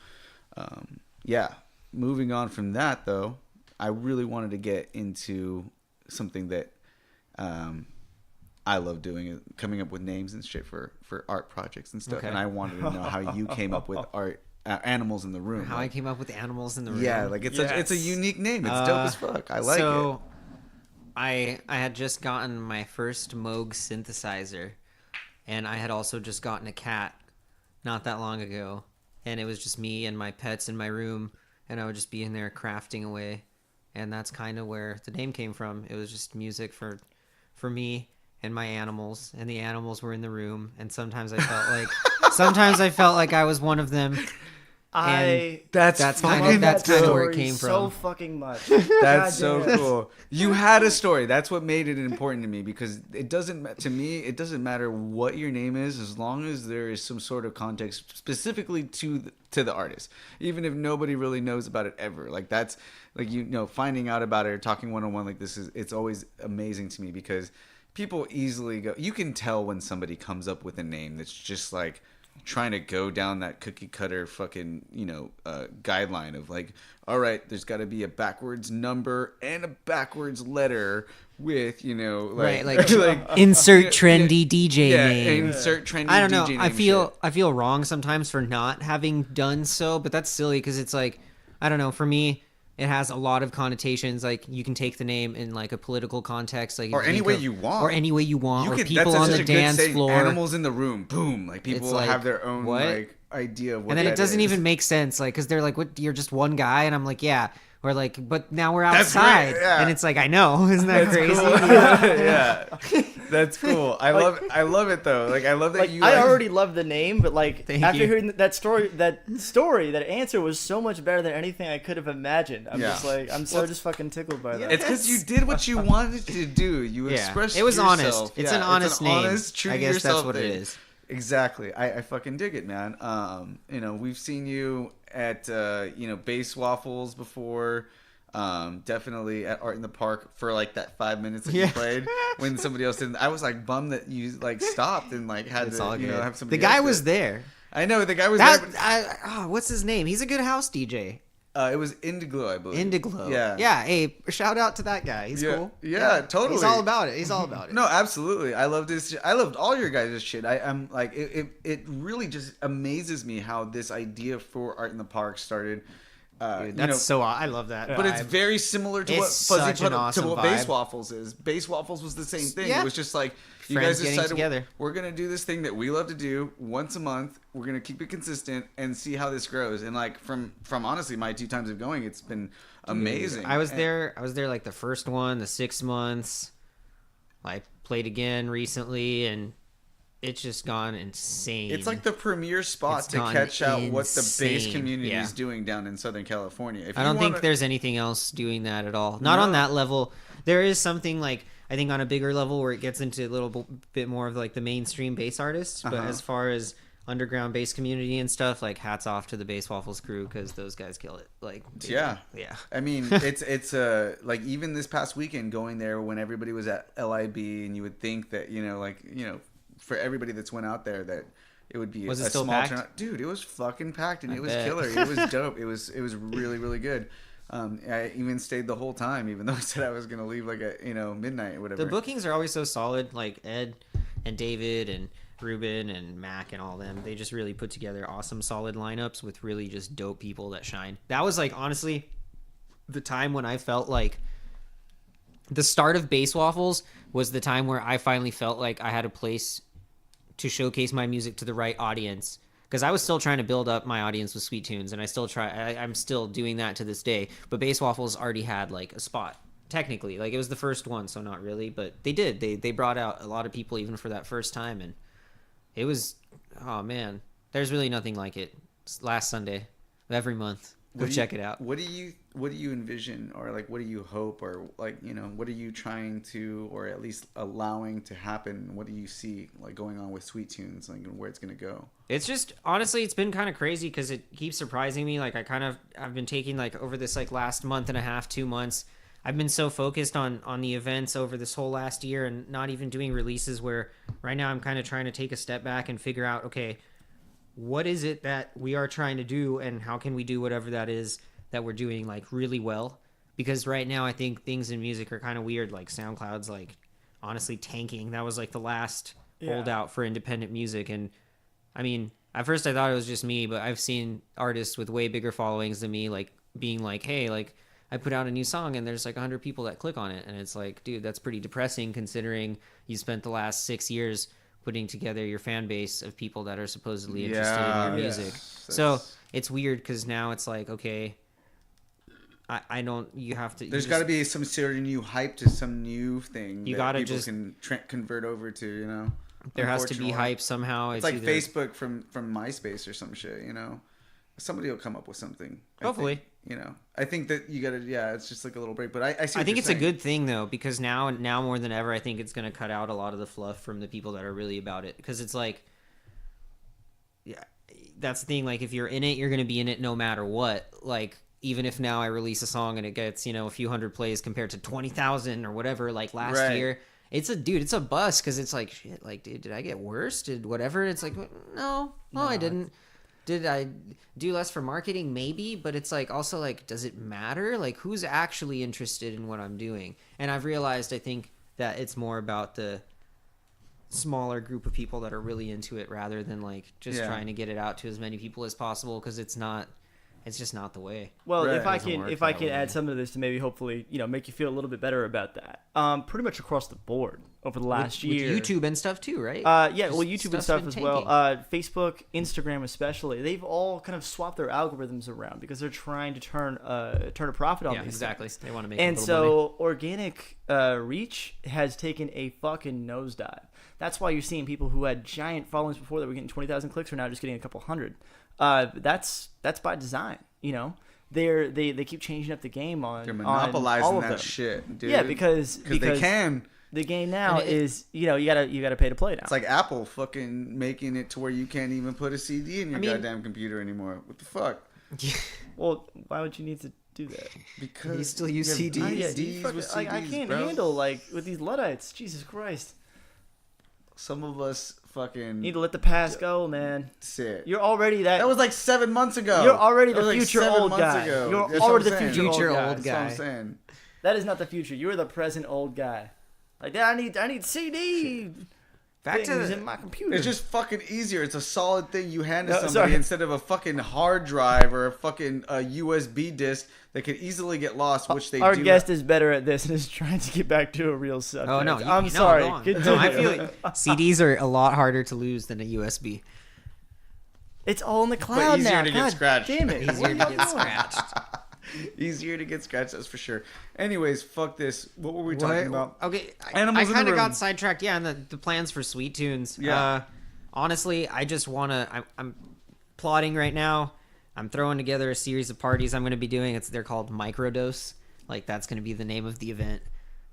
yeah. Moving on from that, though, I really wanted to get into something that I love doing, coming up with names and shit for art projects and stuff. Okay. And I wanted to know how you came up with art animals in the room. How I came up with animals in the room. Yeah, like it's a unique name. It's dope as fuck. I like it. I had just gotten my first Moog synthesizer, and I had also just gotten a cat not that long ago, and it was just me and my pets in my room, and I would just be in there crafting away, and that's kind of where the name came from. It was just music for me and my animals, and the animals were in the room, and sometimes I felt like I was one of them. That's kind of where it came from. So fucking much. That's so cool. You had a story. That's what made it important to me, because it doesn't matter what your name is, as long as there is some sort of context specifically to the artist, even if nobody really knows about it ever. Like that's like finding out about it or talking one-on-one like this it's always amazing to me, because people easily go. You can tell when somebody comes up with a name that's just like trying to go down that cookie cutter fucking guideline of like, all right, there's got to be a backwards number and a backwards letter with like insert trendy DJ name. Insert trendy. I don't know. DJ name I feel wrong sometimes for not having done so, but that's silly, because it's like, I don't know. For me, it has a lot of connotations. Like, you can take the name in like a political context, like or any way you want, or people on the dance floor. Animals in the room, boom! Like people like, have their own what? like idea of what. And then that it doesn't is. even make sense, like, because they're like, "What? You're just one guy," and I'm like, "Yeah." Or like, but now we're outside, and it's like, I know, isn't that crazy? Cool. Yeah, that's cool. I love it though. Like I love that you. I already love the name, but like Thank after you. hearing that answer was so much better than anything I could have imagined. I'm just like, I'm so just fucking tickled by that. It's because you did what you wanted to do. You expressed. It was yourself. honest. It's an honest name. Honest, true I to guess yourself that's what thing. it is. Exactly. I fucking dig it, man. We've seen you at Base Waffles before. Definitely at Art in the Park for like that 5 minutes that you played when somebody else didn't. I was like bummed that you like stopped and like had to have somebody. The guy else was there. I know the guy was there. What's his name? He's a good house DJ. It was Indiglo, I believe. Indiglo. Yeah. Yeah. Hey, shout out to that guy. He's cool. Yeah, totally. He's all about it. No, absolutely. I loved this. I loved all your guys' shit. I'm like, it really just amazes me how this idea for Art in the Park started. Dude, that's so. I love that. But it's very similar to what Fuzzy such an awesome to what vibe. Base Waffles is. Base Waffles was the same thing. Yeah. It was just like you Friends guys getting decided together. we're gonna do this thing that we love to do once a month. We're gonna keep it consistent and see how this grows. And like from honestly my 2 times of going, it's been amazing. I was there like the first one, the 6 months. I played again recently, and it's just gone insane. It's like the premier spot It's to gone catch out what the bass insane. community Yeah. is doing down in Southern California. If I you don't think wanna- there's anything else doing that at all. Not on that level. There is something like, I think on a bigger level where it gets into a little bit more of like the mainstream bass artists. But as far as underground bass community and stuff, like hats off to the Base Waffles crew, because those guys kill it. Like, yeah. I mean, it's like even this past weekend going there when everybody was at LIB, and you would think that for everybody that's went out there that it would be Was a it still small packed? turnout. Dude, it was fucking packed, and I it was bet. killer. It was dope. It was really, really good. I even stayed the whole time, even though I said I was gonna leave like at midnight or whatever. The bookings are always so solid. Like Ed and David and Ruben and Mac and all them, they just really put together awesome, solid lineups with really just dope people that shine. That was like honestly the time when I felt like the start of Base Waffles was the time where I finally felt like I had a place to showcase my music to the right audience. Because I was still trying to build up my audience with Sweet Tunes, and I'm still doing that to this day. But Base Waffles already had like a spot, technically. Like, it was the first one, so not really, but they did. They brought out a lot of people even for that first time, and it was, oh man, there's really nothing like it. It's last Sunday of every month. Go check it out. What do you envision, or like what do you hope, or like what are you trying to, or at least allowing to happen? What do you see like going on with Sweet Tunes, like where it's gonna go? It's just, honestly, it's been kind of crazy because it keeps surprising me. Like I've been taking like over this like last month and a half, 2 months, I've been so focused on the events over this whole last year and not even doing releases, where right now I'm kind of trying to take a step back and figure out, okay, what is it that we are trying to do, and how can we do whatever that is that we're doing like really well? Because right now I think things in music are kind of weird. Like SoundCloud's like honestly tanking. That was like the last holdout for independent music. And I mean, at first I thought it was just me, but I've seen artists with way bigger followings than me like being like, hey, like I put out a new song and there's like 100 people that click on it. And it's like, dude, that's pretty depressing considering you spent the last 6 years putting together your fan base of people that are supposedly interested in your music. So it's weird because now it's like, okay, I don't, you have to. There's got to be some sort of new hype to some new thing you that gotta people just can convert over to, you know? There has to be hype somehow. It's like either Facebook from MySpace or some shit, you know? Somebody will come up with something. Hopefully. I think, you know, I think that you gotta, it's just like a little break. But I see. I think it's a good thing though, because now more than ever, I think it's gonna cut out a lot of the fluff from the people that are really about it. Because it's like, yeah, that's the thing. Like, if you're in it, you're gonna be in it no matter what. Like, even if now I release a song and it gets, you know, a few hundred plays compared to 20,000 or whatever, like last year, it's a bust because it's like, shit. Like, dude, did I get worse? Did whatever? It's like, no, I didn't. Did I do less for marketing? Maybe, but it's like also like, does it matter? Like, who's actually interested in what I'm doing? And I've realized, I think that it's more about the smaller group of people that are really into it rather than like just trying to get it out to as many people as possible, because it's just not the way. Well, if I can add something to this to maybe hopefully, you know, make you feel a little bit better about that. Pretty much across the board over the last year. With YouTube and stuff too, right? YouTube and stuff as well. Facebook, Instagram especially. They've all kind of swapped their algorithms around because they're trying to turn a profit on these exactly. things. They want to make and a little money. Organic reach has taken a fucking nosedive. That's why you're seeing people who had giant followings before that were getting 20,000 clicks are now just getting a couple hundred. That's by design, you know. They keep changing up the game on. They're monopolizing all of that them. shit, dude. Yeah, because they can. The game now is, you know, you gotta pay to play now. It's like Apple fucking making it to where you can't even put a CD in your goddamn computer anymore. What the fuck? Well, why would you need to do that? Because you still use CDs. I can't handle like with these Luddites. Jesus Christ. Some of us fucking need to let the past go, man. Sit. You're already that. That was like 7 months ago. You're already the like future old guy. Ago. You're That's already the future future old That's guy. what I'm saying. That is not the future. You're the present old guy. Like, I need CD. Back to in my computer. It's just fucking easier. It's a solid thing you hand to somebody instead of a fucking hard drive or a fucking USB disk that could easily get lost, which they do. Our guest is better at this and is trying to get back to a real subject. Oh, no. I'm sorry. No, I feel like CDs are a lot harder to lose than a USB. It's all in the cloud easier now. to get God scratched. Damn it. Easier to get scratched. Easier to get scratched, that's for sure. Anyways, fuck this. What were we talking about? Okay, Animals I in the kind of room. got sidetracked. Yeah, and the plans for Sweet Tunes. Yeah. Honestly, I just want to... I'm plotting right now. I'm throwing together a series of parties I'm going to be doing. They're called Microdose. Like, that's going to be the name of the event.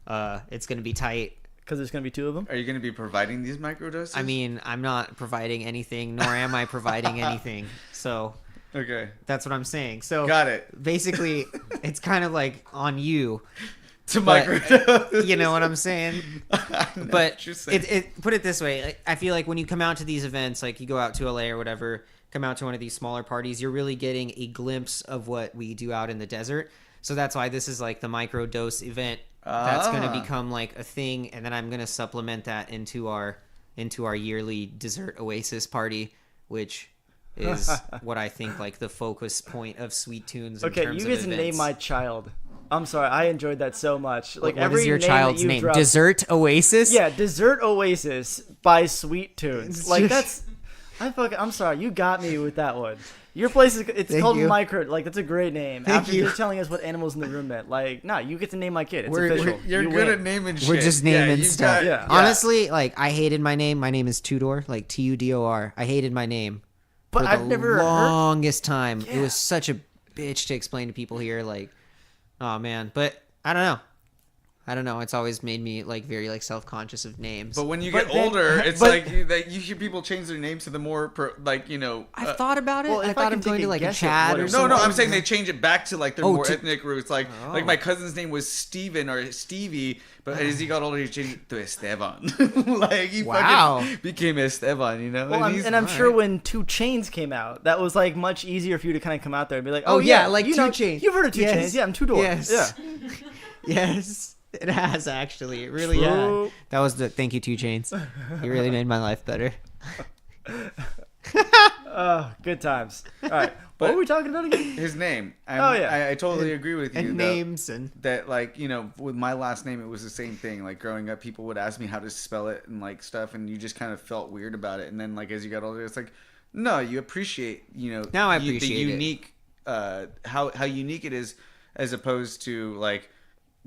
It's going to be tight. Because there's going to be two of them? Are you going to be providing these microdoses? I mean, I'm not providing anything, nor am I providing anything. So... Okay. That's what I'm saying. So got it. Basically, it's kind of like on you to microdose. You know what I'm saying? But it put it this way. Like, I feel like when you come out to these events, like you go out to LA or whatever, come out to one of these smaller parties, you're really getting a glimpse of what we do out in the desert. So that's why this is like the microdose event. That's going to become like a thing, and then I'm going to supplement that into our yearly dessert oasis party, which is what I think like the focus point of Sweet Tunes. In okay, terms you of get to events. name my child. I'm sorry, I enjoyed that so much. Like, what is your child's name? Dropped, Dessert Oasis? Yeah, Dessert Oasis by Sweet Tunes. Like that's, I'm sorry, you got me with that one. Your place it's called Micro. Like, that's a great name. After just telling us what animals in the room meant, like, no, you get to name my kid. It's official. You're good at naming shit. We're just naming stuff. Yeah. Honestly, like, I hated my name. My name is Tudor, like Tudor. I hated my name. But for I've the never longest time. It was such a bitch to explain to people here. Like, oh man, but I don't know. I don't know. It's always made me like very like self-conscious of names. But when you But get then- older, it's but- like you hear people change their names to the more I've thought about it. well, I if I thought can of going take to a like a guess at Chad what or it no, something. I'm saying they change it back to like their Oh, more to- ethnic roots. Like my cousin's name was Steven or Stevie, but as he got older, he changed it to Esteban. Like he Wow. fucking became Esteban, you know. Well, he's- I'm sure when 2 Chainz came out, that was like much easier for you to kind of come out there and be like, Oh, oh yeah, like you 2 know, Chainz. You've heard of 2 Yes. Chainz? Yeah, I'm Tudor. Yes. Yeah. Yes, it has actually. It really True. has. That was the thank you 2 Chainz. You really made my life better. Oh, good times. All right. What were we talking about again? his name. Oh, yeah. I totally agree with you. And though, names and that like with my last name, it was the same thing. Like growing up, people would ask me how to spell it and like stuff, and you just kind of felt weird about it. And then like as you got older, it's like no, you appreciate Now I the appreciate it. unique how unique it is, as opposed to like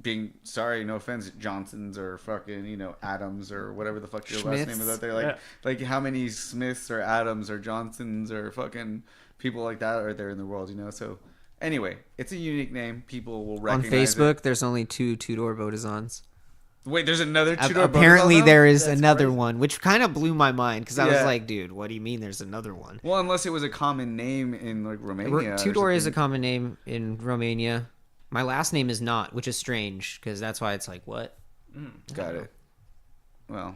being sorry, no offense, Johnsons or fucking Adams or whatever the fuck your last name is Schmitz. out there. Like how many Smiths or Adams or Johnsons or fucking people like that are there in the world, So anyway, it's a unique name. People will on recognize it. Facebook, there's only 2 Tudor Bodazons. Wait, there's another Tudor. Apparently, Bodazon now? there is That's another crazy. one, which kind of blew my mind because I was Yeah. like, dude, what do you mean there's another one? Well, unless it was a common name in like Romania. or Tudor is a something. common name in Romania. My last name is not, which is strange because that's why it's like, what? Got it. Well,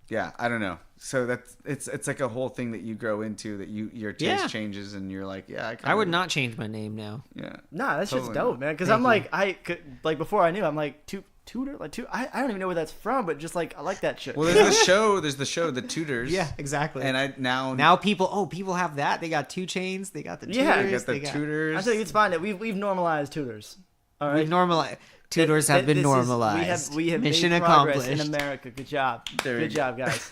yeah, I don't know. So that's it's like a whole thing that you grow into, that your taste Yeah. changes, and you're like, yeah, I would not change my name now. Yeah. Nah, that's just Totally dope, not. man. Because Thank I'm you. like, I could, like before I knew, I'm like Tudor, like I don't even know where that's from, but just like I like that shit. Well, there's the show, The Tudors. exactly. And I now now people have that. They got 2 Chainz. They got the Tudors. Yeah. I got the they got, Tudors. I think it's fine that we've normalized Tudors. All right. We've normalized. Tudors have been This is- normalized. we have Mission made progress accomplished. in America. Good job. There Good you job, guys.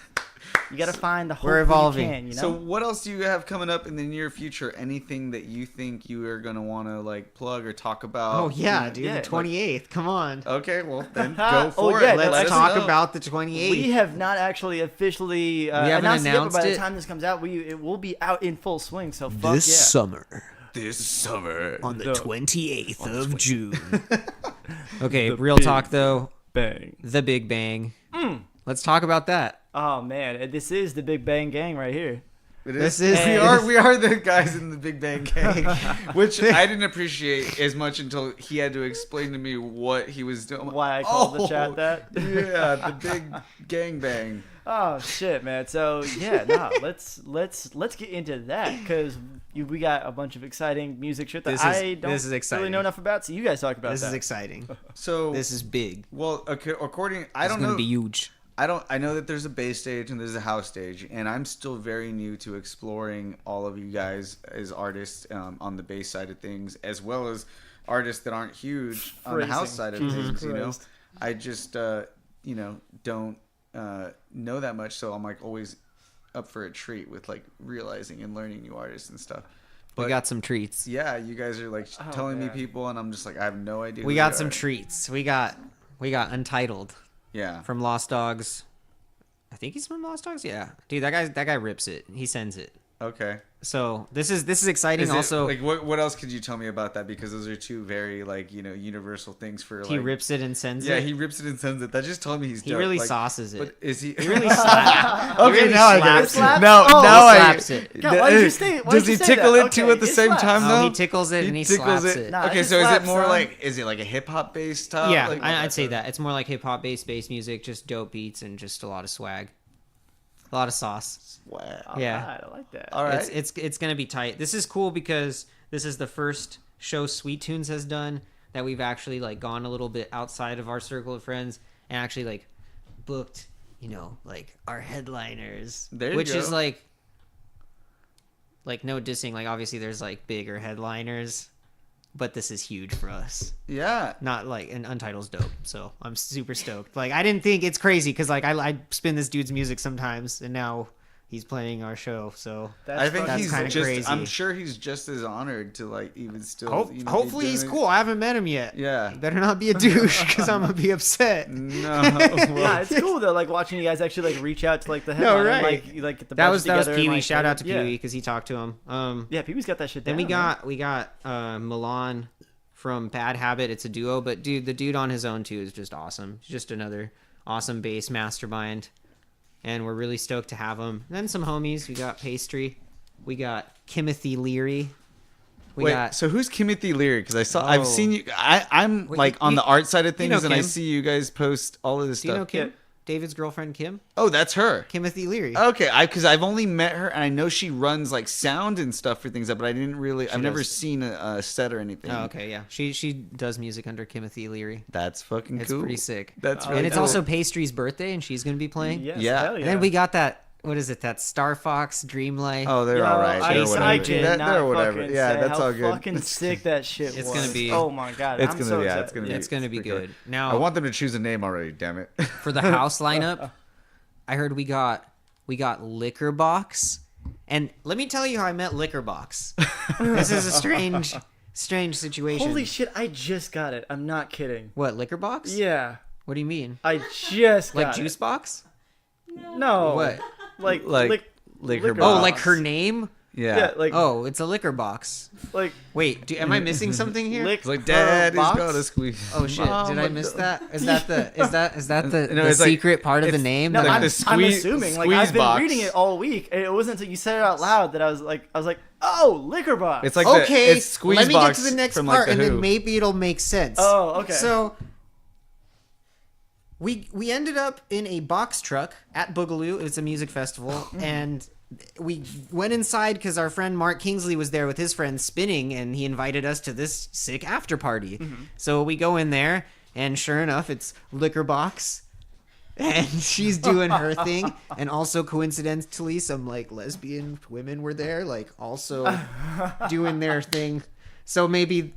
You gotta find the hope We're where evolving. You can, you know? So what else do you have coming up in the near future? Anything that you think you are gonna want to like plug or talk about? Oh yeah, dude, Yeah. the 28th. Come on. Okay, well then Oh, go for yeah, it. no, Let's Let us talk know. about the 28th. we have not actually officially haven't announced it yet, but by announced the it. time this comes out, it will be out in full swing. So fuck this yeah. summer this summer. on the No. 28th of June. Okay, real talk though. Bang. The Big Bang. Let's talk about that. Oh man, this is the Big Bang Gang right here. It This is- we are the guys in the Big Bang Gang, which I didn't appreciate as much until he had to explain to me what he was doing. Why I called the chat Oh, that? Yeah, the big gang bang. Oh shit, man. So yeah, no, let's get into that because we got a bunch of exciting music shit that This is- I don't this is exciting. really know enough about. So you guys talk about This that. is exciting. So This is big. well, according I It's don't going know. to be huge. I know that there's a bass stage and there's a house stage, and I'm still very new to exploring all of you guys as artists on the bass side of things, as well as artists that aren't huge on the house Phrasing. side of Mm-hmm. things. You know, Christ. I just don't know that much, so I'm like always up for a treat with like realizing and learning new artists and stuff. We But got some treats. yeah, you guys are like Oh, telling me man. people, and I'm just like I have no idea. We who got they some are. treats. We got Untitled Yeah. from Lost Dogs. I think he's from Lost Dogs. Yeah, dude, that guy rips it. He sends it. Okay. So this is exciting. Is it- Also, like what else could you tell me about that? Because those are two very like universal things for. he like, rips it and sends Yeah, it. he rips it and sends it. That just told me he's. He dope. really like, sauces it. But is he? He really slaps. Okay, really now I get it. slaps it. No, Oh, now he I. slaps it. God, why did you say- why Does did he you say tickle that? it too Okay, at the it same slaps. time No, though? he tickles it and he tickles slaps it. Nah, Okay, it so is it slaps, more son. like is it like a hip hop based style? Yeah, Like, I'd say that. It's more like hip hop based bass music, just dope beats and just a lot of swag, a lot of sauce. Wow. Yeah. Alright, I like that. All right. It's gonna be tight. This is cool because this is the first show Sweet Tunes has done that we've actually like gone a little bit outside of our circle of friends and actually like booked, like our headliners. There you which go. is like no dissing. Like obviously there's like bigger headliners, but this is huge for us. Yeah. Not like and Untitled's dope, so I'm super stoked. Like I didn't think it's crazy because like I spin this dude's music sometimes, and now he's playing our show. So I think That's he's kinda just. crazy. I'm sure he's just as honored to like even still. be hopefully he's doing- cool. I haven't met him yet. Yeah. He better not be a douche because I'm gonna be upset. No. Yeah, well, it's cool though, like watching you guys actually like reach out to like the headliner, right. and, like get the That budget was together and, Pee Wee. like, Shout out to yeah. Pee Wee because he talked to him. Yeah, Pee Wee's got that shit. Then down, we got Milan from Bad Habit. It's a duo, but dude, the dude on his own too is just awesome. He's just another awesome bass mastermind, and we're really stoked to have him. And then some homies. We got Pastry. We got Kimothy Leary. So who's Kimothy Leary? Because I've Oh. seen you. I'm Wait, on you- the art side of you know things, and I Kim. see you guys post all of this Do you stuff. know Kim? David's girlfriend Kim? Oh, that's her. Kimothy Leary. Okay, because I've only met her, and I know she runs like sound and stuff for things, but I didn't really. I've never does. seen a set or anything. Oh, okay, yeah. She does music under Kimothy Leary. That's fucking It's cool. pretty sick. That's And really it's cool. also Pastry's birthday, and she's going to be playing. Yes, Yeah. hell And then we got that, what is it, that Star Fox Dreamlight. Oh, they're Yo, all right. They're I whatever. cannot They're whatever. fucking Yeah, say that's how all good. fucking sick that shit It's was. gonna be- Oh my god, It's I'm gonna so be. Yeah, excited. it's gonna be. It's going to be for sure. good. Now, I want them to choose a name already. Damn it. for the house lineup, I heard we got Liquor Box. And let me tell you how I met Liquor Box. This is a strange situation. Holy shit, I just got it. I'm not kidding. What, Liquor Box? Yeah, What do you mean? I just got Like it. Juice Box? No. What? Like Liquor Oh, box. like her name? Yeah. Yeah, like Oh, it's a Liquor Box. like Wait, am I missing something here? lick It's like her Daddy's box? got a squeeze. Oh shit! Did I miss that? Is that the No, the it's like- secret part of the it's name? No, that like I'm, the I'm squeeze- assuming. Like squeeze I've been box. reading it all week, and it wasn't until you said it out loud that I was like, oh, liquor box. It's like Okay, it's squeeze let me get box to the next from, part, like, and The then Who. maybe it'll make sense. Oh, okay. So we ended up in a box truck at Boogaloo. It was a music festival, and we went inside because our friend Mark Kingsley was there with his friends spinning, and he invited us to this sick after party. So we go in there, and sure enough, it's Liquor Box. And she's doing her thing, and also coincidentally, some like lesbian women were there, like also doing their thing. So maybe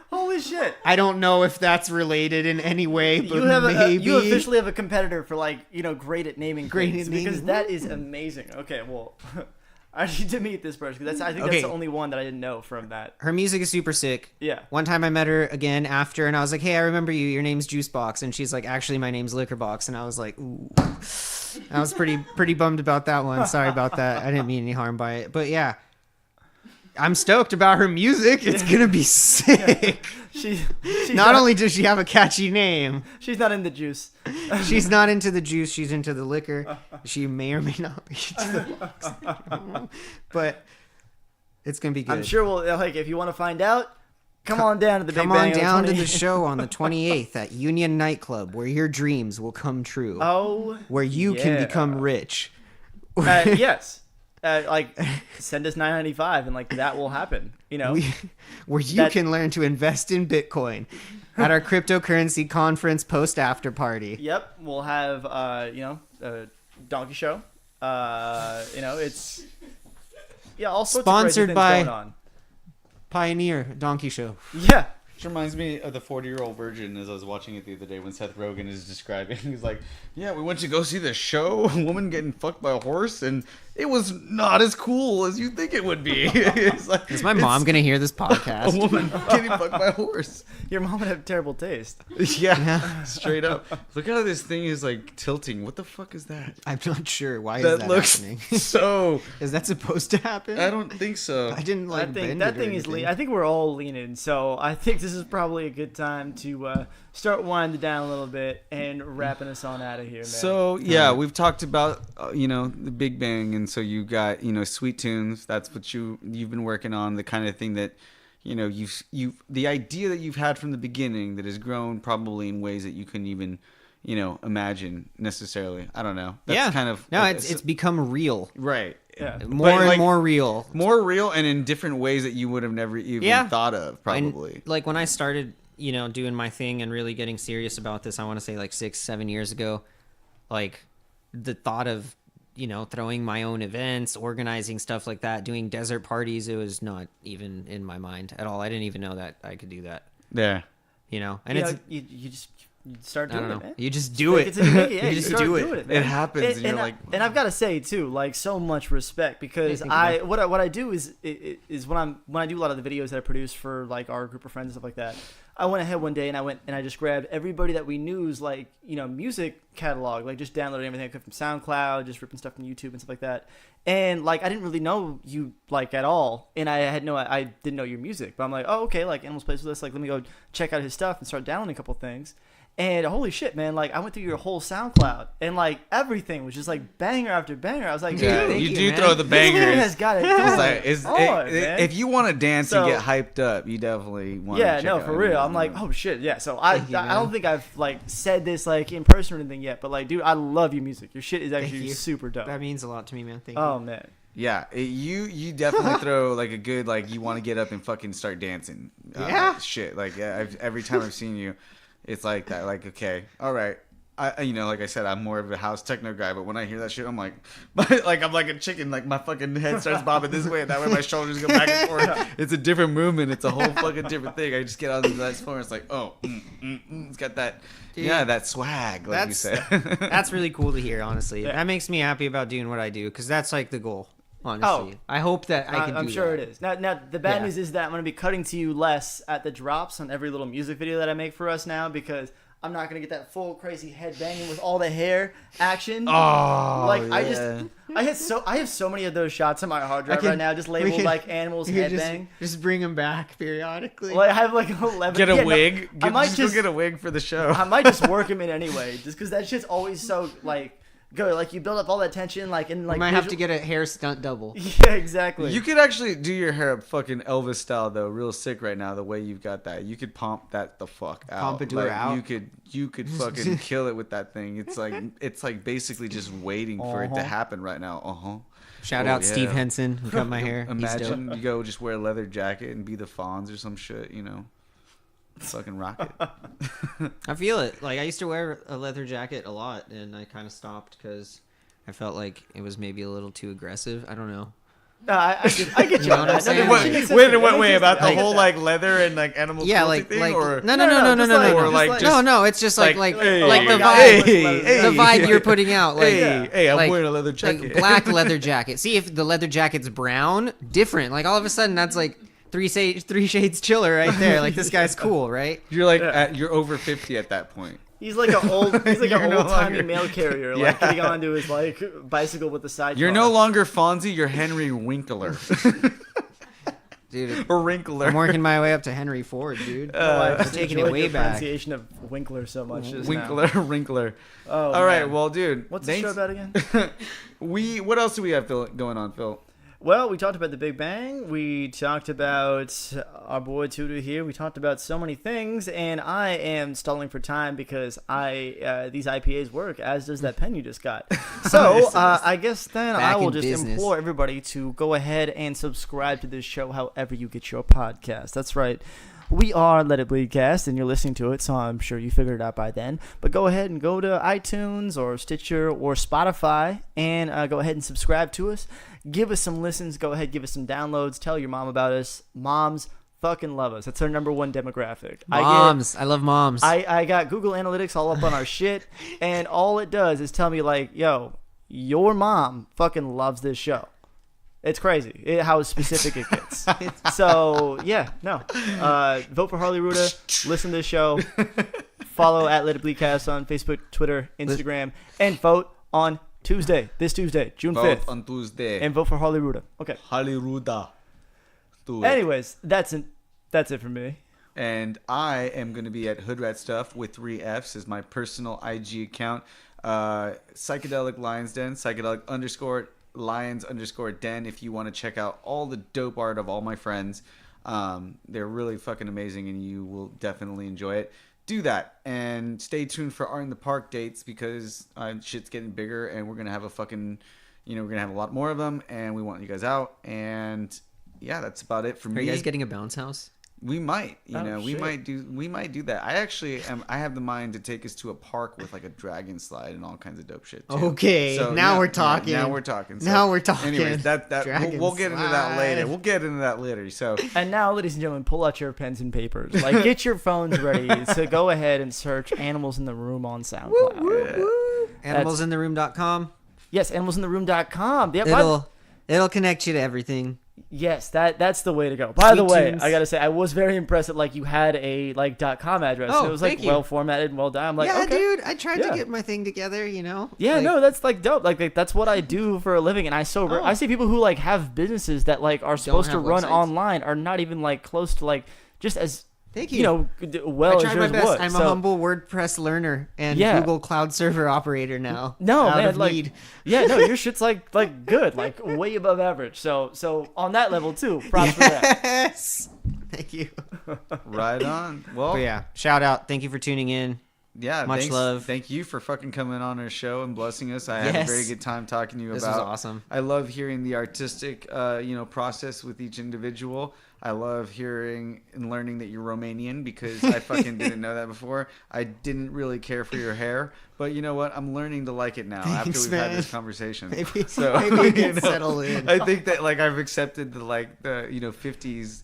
Holy shit. I don't know if that's related in any way, but You have maybe you officially have a competitor for great at naming Great things at naming- because that is amazing. Okay, well, I need to meet this person because I think Okay. that's the only one that I didn't know from that. her music is super sick. Yeah. One time I met her again after, and I was like, "Hey, I remember you. Your name's Juice Box," and she's like, "Actually, my name's Liquor Box," and I was like, "Ooh." I was pretty bummed about that one. Sorry about that. I didn't mean any harm by it, but yeah. I'm stoked about her music. It's gonna be sick. She's Not only does she have a catchy name, she's not in the juice. she's not into the juice, she's into the liquor. She may or may not be into the box. But it's gonna be good. I'm sure we'll if you want to find out, come on down to the Come Big Bang on down to 20. the show on the 28th at Union Nightclub, where your dreams will come true. Oh, Where you can yeah. become rich. yes. Send us $9.95 and that will happen. You know, Where you That- can learn to invest in Bitcoin at our cryptocurrency conference post after party. Yep, we'll have a donkey show. It's all sorts Sponsored of crazy by- things going on. Pioneer Donkey Show. Yeah, Which reminds me of the 40-year-old virgin as I was watching it the other day when Seth Rogen is describing. He's like, yeah, we went to go see the show, a woman getting fucked by a horse, and it was not as cool as you think it would be. It's like, Is my mom going to hear this a podcast? woman getting fucked by a horse. your mom would have terrible taste. Yeah, straight up. Look how this thing is like tilting. What the fuck is that? I'm not sure. Why is That that looks happening? so. Is that supposed to happen? I don't think so. I didn't I like think bend that it or thing is. anything. I think we're all leaning. So I think this is probably a good time to start winding down a little bit and wrapping us on out of here, man. So yeah, we've talked about the Big Bang, and so you got Sweet Tunes. That's what you've been working on. The kind of thing that you the idea that you've had from the beginning that has grown probably in ways that you couldn't even imagine necessarily. I don't know. That's yeah. kind of No, it's become real. right. Yeah. More But, and like, more real. More real and in different ways that you would have never even thought of probably. Like when I started, doing my thing and really getting serious about this, I want to say like 6-7 years ago, like the thought of, throwing my own events, organizing stuff like that, doing desert parties, it was not even in my mind at all. I didn't even know that I could do that, Yeah. and it's, you just start I doing don't it, know. man. You just do it. It's in the making. Yeah, You just start do it. doing It man. happens, and you're like, and I've got to say too, so much respect because Thank you, what I do is when I do a lot of the videos that I produce for our group of friends and stuff like that. I went ahead one day and I just grabbed everybody that we knew's like, music catalog, like just downloading everything I could from SoundCloud, just ripping stuff from YouTube and stuff like that. And like, I didn't really know you like at all. And I didn't know your music, but I'm like, oh, okay. Like Animals plays with us. Like, let me go check out his stuff and start downloading a couple things. And holy shit, man, like I went through your whole SoundCloud and like everything was just like banger after banger. I was like, Yeah, dude, you do man. throw the this man bangers. has got it. It's like, man. if you want to dance So- and get hyped up, you definitely want. Yeah, to check no, out for real. I'm like, oh shit, yeah. So I Thank you, I don't man. think I've like said this like in person or anything yet, but like, dude, I love your music. Your shit is actually you. super dope. That means a lot to me, man. Thank Oh you. man. Yeah, you definitely throw like a good like you want to get up and fucking start dancing. Yeah. Shit. Like every time I've seen you, it's like that. Like okay, all right. Like I said, I'm more of a house techno guy, but when I hear that shit, I'm like, I'm like a chicken. Like my fucking head starts bobbing this way and that way. My shoulders go back and forth. It's a different movement. It's a whole fucking different thing. I just get on the dance floor. And it's like, oh, it's got that, Dude, that swag, like you said. That's really cool to hear, honestly. Yeah. That makes me happy about doing what I do because that's like the goal, honestly. Oh. I hope that I can I'm do sure that. it is. Now the bad Yeah. news is that I'm gonna be cutting to you less at the drops on every little music video that I make for us now because I'm not gonna get that full crazy head banging with all the hair action. Oh, like yeah. I have so many of those shots on my hard drive can- right now, just we labeled can- like Animals You could headbang. just bring them back periodically. Like I have like 11. Get a yeah, no, wig. I might Just go get a wig for the show. I might just work them in anyway, just because that shit's always so like good. Like you build up all that tension, like in like. I might have to visual- get a hair stunt double. Yeah, exactly. You could actually do your hair up fucking Elvis style though, real sick right now. The way you've got that, you could pomp that the fuck out. Pompadour Like, out? You could fucking kill it with that thing. It's like basically just waiting for it to happen right now. Shout Oh, out Steve yeah. Henson who cut my hair. He's Imagine dope. you go just wear a leather jacket and be the Fonz or some shit, fucking rock it. I feel it. Like I used to wear a leather jacket a lot, and I kind of stopped because I felt like it was maybe a little too aggressive. I don't know. No, I get you know on what I'm that. No, saying? no, Wait, that makes sense Wait, to me. That wait, makes sense about to me. the I whole get like leather and like animal Yeah, cruelty like thing, like or no, just like- Or no, like no. It's just like hey, like the oh my vibe. God, The vibe you're putting out, like hey, I'm like- wearing a leather jacket. like black leather jacket. See if the leather jacket's brown, different. Like all of a sudden, that's like three shades chiller right there. Like this guy's cool, right? You're like you're over 50 at that point. He's like an You're no old timey longer- mail carrier, Yeah. like getting onto his like bicycle with the side. You're no longer Fonzie. You're Henry Winkler Dude, or Wrinkler. I'm working my way up to Henry Ford, dude. I'm I'm taking it way the back. pronunciation of Winkler so much. just now. Winkler. Oh, All right, man. well, dude. What's the show about again? What else do we have going on, Phil? Well, we talked about the Big Bang. We talked about our boy Tudor here. We talked about so many things, and I am stalling for time because these IPAs work, as does that pen you just got. So I guess then Back I will in just business. implore everybody to go ahead and subscribe to this show however you get your podcast. That's right. We are Let It Bleed Cast, and you're listening to it, so I'm sure you figured it out by then. But go ahead and go to iTunes or Stitcher or Spotify and go ahead and subscribe to us. Give us some listens. Go ahead, give us some downloads. Tell your mom about us. Moms fucking love us. That's our number one demographic. Moms, I love moms. I got Google Analytics all up on our shit, and all it does is tell me, like, yo, your mom fucking loves this show. It's crazy how specific it gets. So, yeah, no. Vote for Harley Ruda. Listen to this show. Follow at Let It Bleed Cast on Facebook, Twitter, Instagram. And vote on this Tuesday, June 5th. Vote on Tuesday. And vote for Harley Ruda. Okay. Harley Ruda. Do it. Anyways, that's it for me. And I am going to be at Hoodrat Stuff with 3 F's is my personal IG account. Psychedelic Lions Den, psychedelic_Lions_Den if you want to check out all the dope art of all my friends. They're really fucking amazing and you will definitely enjoy it. Do that and stay tuned for Art in the Park dates because shit's getting bigger and we're going to have we're going to have a lot more of them and we want you guys out. And yeah, that's about it for me. Are you guys getting a bounce house? We might, Oh, we shit. might do that. I have the mind to take us to a park with like a dragon slide and all kinds of dope shit. Too. Okay, now we're talking. Now we're talking. Now we're talking. Anyways, Dragon we'll get into that slide. later. We'll get into that later. So And now, ladies and gentlemen, pull out your pens and papers. Like, get your phones ready to go ahead and search Animals in the Room on SoundCloud. Animalsintheroom.com. Yes, animalsintheroom.com. Yeah, It'll connect you to everything. Yes, that's the way to go. By the Sweet way, tunes. I gotta say, I was very impressed that like you had a like .com address. Oh, It was like thank you. well formatted and well done. I'm like, yeah, okay. dude, I tried Yeah. to get my thing together, you know? Yeah, Like, no, that's like dope. Like that's what I do for a living, and I Oh. I see people who like have businesses that like are supposed to have run websites. online are not even like close to like just as Thank you you. know well I as tried my yours best. would. I'm So- a humble WordPress learner and Yeah. Google Cloud Server operator now. No, out man, of like need. yeah, no, your shit's like good, like way above average. So on that level too, props for that. Yes. Thank you. Right on. Well, But yeah, shout out. Thank you for tuning in. yeah. Much thanks, love. Thank you for fucking coming on our show and blessing us. I had a Yes. very good time talking to you This about. was awesome. I love hearing the artistic, process with each individual. I love hearing and learning that you're Romanian because I fucking didn't know that before. I didn't really care for your hair, but you know what? I'm learning to like it now after Thanks, we've had man. this conversation. Maybe, So maybe we you can know, settle in. I think that like I've accepted the 50s.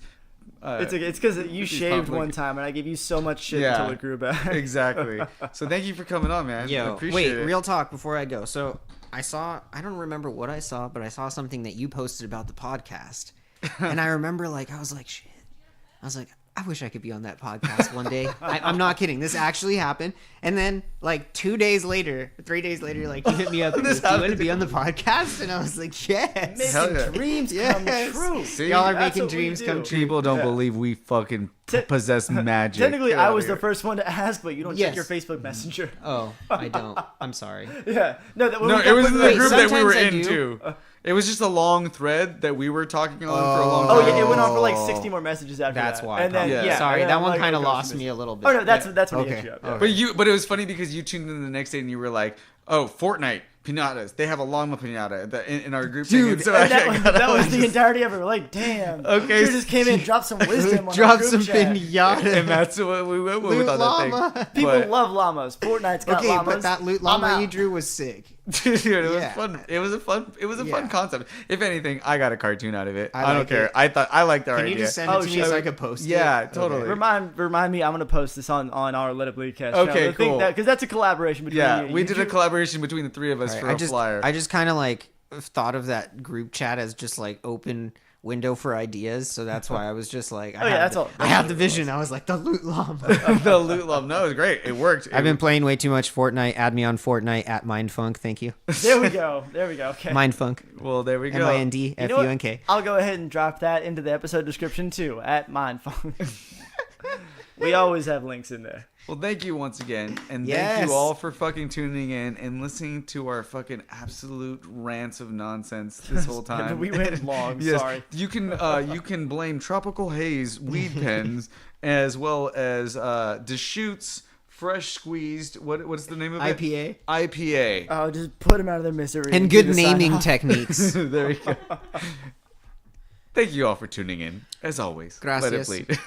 It's because you shaved public. one time, and I gave you so much shit Yeah. until it grew back. Exactly. So thank you for coming on, man. I Yo, appreciate wait, it. real talk before I go. So I don't remember what I saw, but I saw something that you posted about the podcast. And I remember I was like, shit. I was like, I wish I could be on that podcast one day. I'm not kidding. This actually happened. And then 3 days later, you hit me up and This goes, do you want to happened. be on the podcast? And I was like, yes. Hell Making yeah. dreams Yes. come true. See? Y'all are That's making what we dreams do. come true. People don't Yeah. believe we fucking possess magic. Technically, Get I outta was the here. first one to ask, but you don't Yes. check your Facebook Messenger. Oh, I don't. I'm sorry. Yeah, no, No, it was in the Wait, group that we were sometimes I in do. too. It was just a long thread that we were talking on for a long Oh time. yeah, it went on for like 60 more messages after That's that. why. And then, probably. yeah, Sorry, and that then, one like, kind of it goes lost to me this. a little bit. Oh no, that's when he Okay. hit you up. Yeah. But it was funny because you tuned in the next day and you were like, "Oh, Fortnite pinatas. They have a llama pinata in our group." Dude, thing. and And so that was the just- entirety of it. We're like, damn. Okay, Sure just came in, dropped some wisdom on Drop our some group chat. pinata. and that's what we went with Loot on llama. that thing. People But- love llamas. Fortnite's got Okay, llamas. but that loot I'm llama out. you drew was sick. Dude, it was Yeah. fun. It was a fun Yeah. concept. If anything, I got a cartoon out of it. I I don't like care. it. I liked our Can idea. you just send it Oh, to me shit. so I could post it? Yeah, totally. Remind me, I'm gonna post this on our Let It Bleed cast. Okay, cool. Because that's a collaboration between Yeah, you. we You did a drew- collaboration between the three of us Alright, for a flyer. I just kind of thought of that group chat as just open window for ideas, so that's why I was just like, Oh, yeah, that's all. I had the vision. I was like, the loot llama. the loot lump. No, it was great. It worked. I've been playing way too much Fortnite. Add me on Fortnite at Mindfunk. Thank you. There we go. Okay. Mindfunk. Well, there we go. You know what? MINDFUNK. I'll go ahead and drop that into the episode description too at Mindfunk. We always have links in there. Well, thank you once again, and thank Yes. you all for fucking tuning in and listening to our fucking absolute rants of nonsense this whole time. We went long. Yes, Sorry. you can blame Tropical Haze weed pens as well as Deschutes fresh squeezed. What's the name of it? IPA. IPA. Oh, just put them out of their misery. And do good the sign naming off. techniques. There you go. Thank you all for tuning in. As always, let it Gracias. bleed.